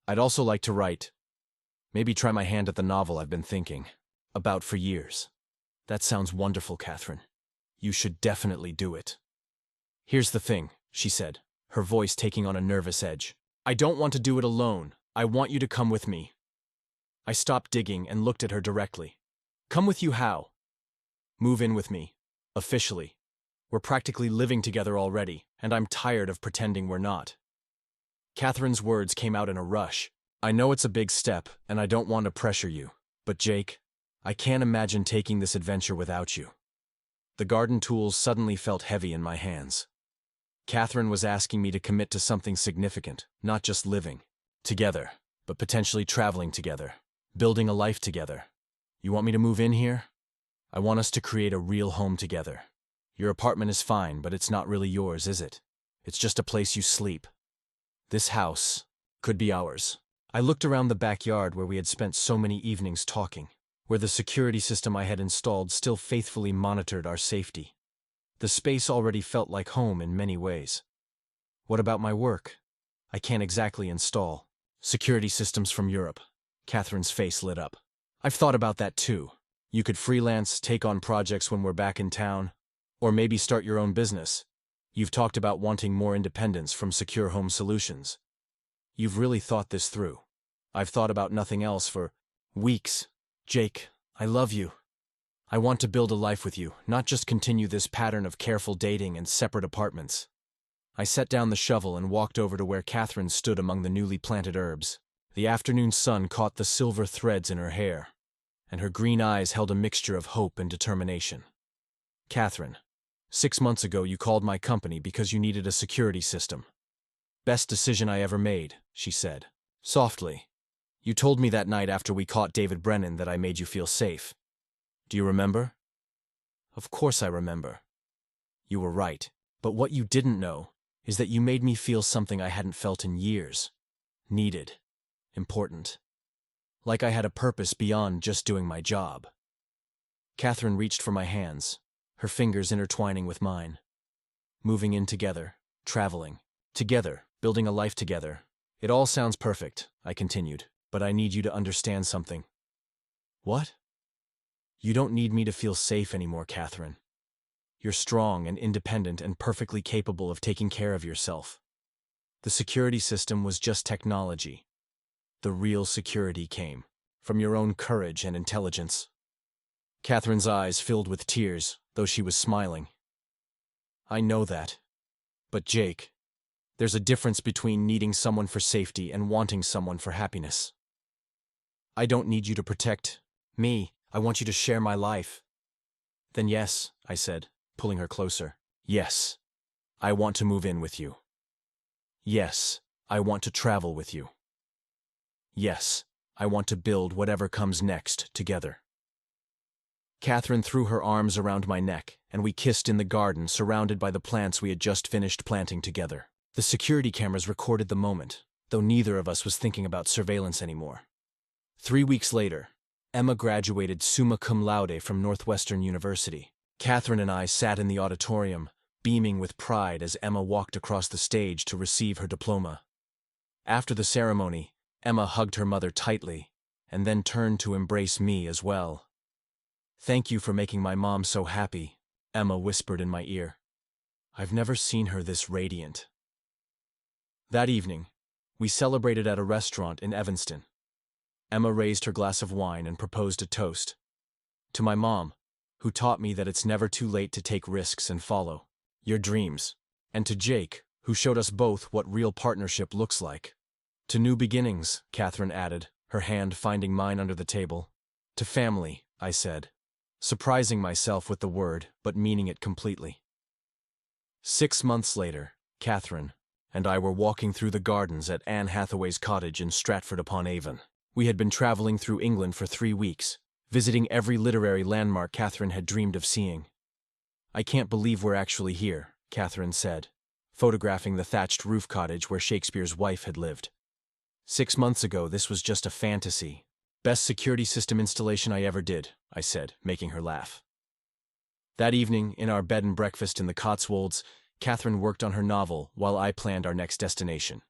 I'd also like to write, maybe try my hand at the novel I've been thinking about for years." "That sounds wonderful, Catherine. You should definitely do it." "Here's the thing," she said, her voice taking on a nervous edge. "I don't want to do it alone. I want you to come with me." I stopped digging and looked at her directly. "Come with you how?" "Move in with me. Officially. We're practically living together already, and I'm tired of pretending we're not." Catherine's words came out in a rush. "I know it's a big step, and I don't want to pressure you. But Jake, I can't imagine taking this adventure without you." The garden tools suddenly felt heavy in my hands. Catherine was asking me to commit to something significant, not just living together, but potentially traveling together, building a life together. "You want me to move in here? I want us to create a real home together. Your apartment is fine, but it's not really yours, is it? It's just a place you sleep. This house could be ours." I looked around the backyard where we had spent so many evenings talking, where the security system I had installed still faithfully monitored our safety. The space already felt like home in many ways. "What about my work? I can't exactly install security systems from Europe." Catherine's face lit up. "I've thought about that too. You could freelance, take on projects when we're back in town, or maybe start your own business. You've talked about wanting more independence from Secure Home Solutions. You've really thought this through." "I've thought about nothing else for weeks. Jake, I love you. I want to build a life with you, not just continue this pattern of careful dating and separate apartments." I set down the shovel and walked over to where Catherine stood among the newly planted herbs. The afternoon sun caught the silver threads in her hair, and her green eyes held a mixture of hope and determination. "Catherine, 6 months ago you called my company because you needed a security system. Best decision I ever made," she said, softly. "You told me that night after we caught David Brennan that I made you feel safe. Do you remember?" "Of course I remember. You were right. But what you didn't know is that you made me feel something I hadn't felt in years. Needed. Important. Like I had a purpose beyond just doing my job." Catherine reached for my hands, her fingers intertwining with mine. "Moving in together, traveling together, building a life together. It all sounds perfect," I continued, "but I need you to understand something." "What?" "You don't need me to feel safe anymore, Catherine. You're strong and independent and perfectly capable of taking care of yourself. The security system was just technology. The real security came from your own courage and intelligence." Catherine's eyes filled with tears, though she was smiling. "I know that. But Jake, there's a difference between needing someone for safety and wanting someone for happiness. I don't need you to protect me. I want you to share my life." "Then yes," I said, pulling her closer. "Yes, I want to move in with you. Yes, I want to travel with you. Yes, I want to build whatever comes next together." Catherine threw her arms around my neck, and we kissed in the garden surrounded by the plants we had just finished planting together. The security cameras recorded the moment, though neither of us was thinking about surveillance anymore. 3 weeks later, Emma graduated summa cum laude from Northwestern University. Catherine and I sat in the auditorium, beaming with pride as Emma walked across the stage to receive her diploma. After the ceremony, Emma hugged her mother tightly, and then turned to embrace me as well. "Thank you for making my mom so happy," Emma whispered in my ear. "I've never seen her this radiant." That evening, we celebrated at a restaurant in Evanston. Emma raised her glass of wine and proposed a toast. To my mom, who taught me that it's never too late to take risks and follow your dreams. And to Jake, who showed us both what real partnership looks like. To new beginnings, Catherine added, her hand finding mine under the table. To family, I said, surprising myself with the word, but meaning it completely. 6 months later, Catherine and I were walking through the gardens at Anne Hathaway's cottage in Stratford-upon-Avon. We had been traveling through England for 3 weeks, visiting every literary landmark Catherine had dreamed of seeing. I can't believe we're actually here, Catherine said, photographing the thatched roof cottage where Shakespeare's wife had lived. 6 months ago, this was just a fantasy. Best security system installation I ever did, I said, making her laugh. That evening, in our bed and breakfast in the Cotswolds, Catherine worked on her novel while I planned our next destination.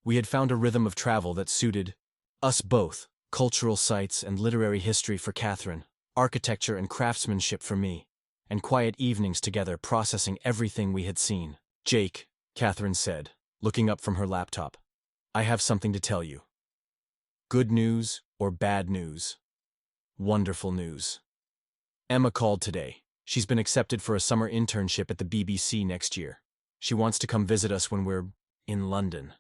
We had found a rhythm of travel that suited us both, cultural sites and literary history for Catherine, architecture and craftsmanship for me, and quiet evenings together processing everything we had seen. Jake, Catherine said, looking up from her laptop, I have something to tell you. Good news or bad news? Wonderful news. Emma called today. She's been accepted for a summer internship at the BBC next year. She wants to come visit us when we're in London.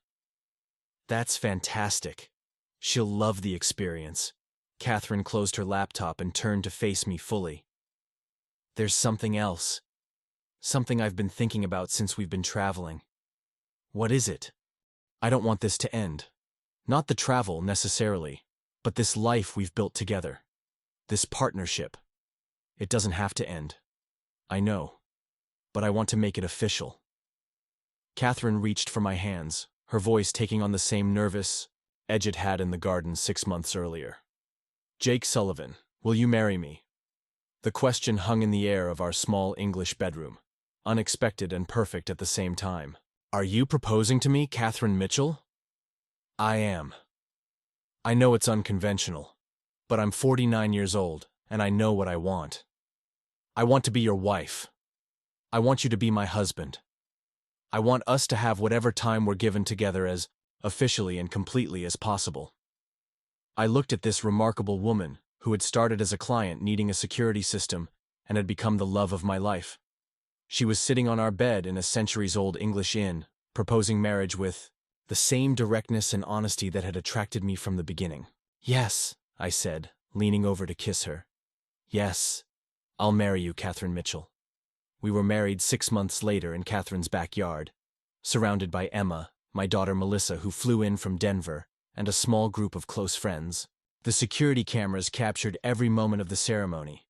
That's fantastic. She'll love the experience. Catherine closed her laptop and turned to face me fully. There's something else. Something I've been thinking about since we've been traveling. What is it? I don't want this to end. Not the travel, necessarily, but this life we've built together. This partnership. It doesn't have to end. I know. But I want to make it official. Catherine reached for my hands, her voice taking on the same nervous edge it had in the garden 6 months earlier. Jake Sullivan, will you marry me? The question hung in the air of our small English bedroom, unexpected and perfect at the same time. Are you proposing to me, Catherine Mitchell? I am. I know it's unconventional, but I'm 49 years old, and I know what I want. I want to be your wife. I want you to be my husband. I want us to have whatever time we're given together as officially and completely as possible. I looked at this remarkable woman who had started as a client needing a security system and had become the love of my life. She was sitting on our bed in a centuries-old English inn, proposing marriage with the same directness and honesty that had attracted me from the beginning. Yes, I said, leaning over to kiss her. Yes, I'll marry you, Catherine Mitchell. We were married 6 months later in Catherine's backyard, surrounded by Emma, my daughter Melissa, who flew in from Denver, and a small group of close friends. The security cameras captured every moment of the ceremony,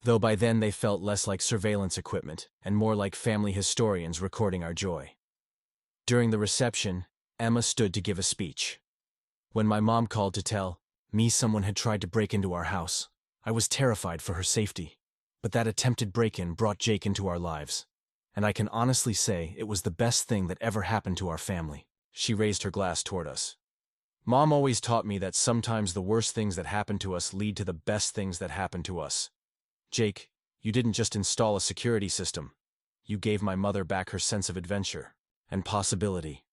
though by then they felt less like surveillance equipment and more like family historians recording our joy. During the reception, Emma stood to give a speech. When my mom called to tell me someone had tried to break into our house, I was terrified for her safety. But that attempted break-in brought Jake into our lives, and I can honestly say it was the best thing that ever happened to our family. She raised her glass toward us. Mom always taught me that sometimes the worst things that happen to us lead to the best things that happen to us. Jake, you didn't just install a security system. You gave my mother back her sense of adventure and possibility.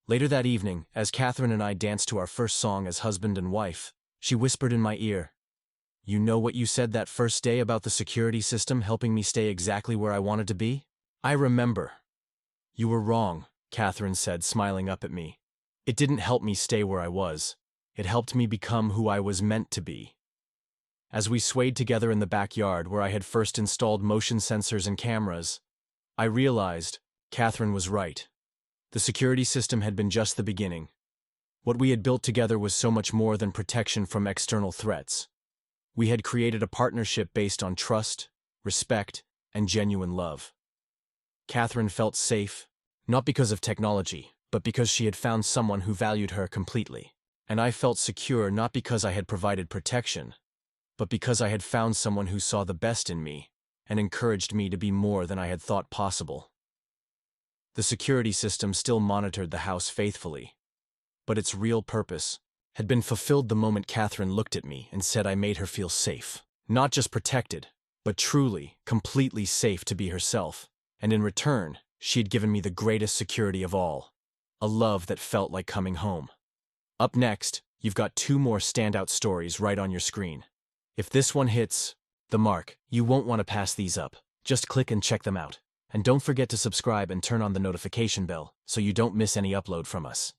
Later that evening, as Catherine and I danced to our first song as husband and wife, she whispered in my ear, "You know what you said that first day about the security system helping me stay exactly where I wanted to be?" I remember. You were wrong, Catherine said, smiling up at me. It didn't help me stay where I was. It helped me become who I was meant to be. As we swayed together in the backyard where I had first installed motion sensors and cameras, I realized Catherine was right. The security system had been just the beginning. What we had built together was so much more than protection from external threats. We had created a partnership based on trust, respect, and genuine love. Catherine felt safe, not because of technology, but because she had found someone who valued her completely. And I felt secure not because I had provided protection, but because I had found someone who saw the best in me and encouraged me to be more than I had thought possible. The security system still monitored the house faithfully, but its real purpose had been fulfilled the moment Catherine looked at me and said I made her feel safe. Not just protected, but truly, completely safe to be herself. And in return, she had given me the greatest security of all, A love that felt like coming home. Up next, you've got 2 more standout stories right on your screen. If this one hits the mark, you won't want to pass these up. Just click and check them out. And don't forget to subscribe and turn on the notification bell so you don't miss any upload from us.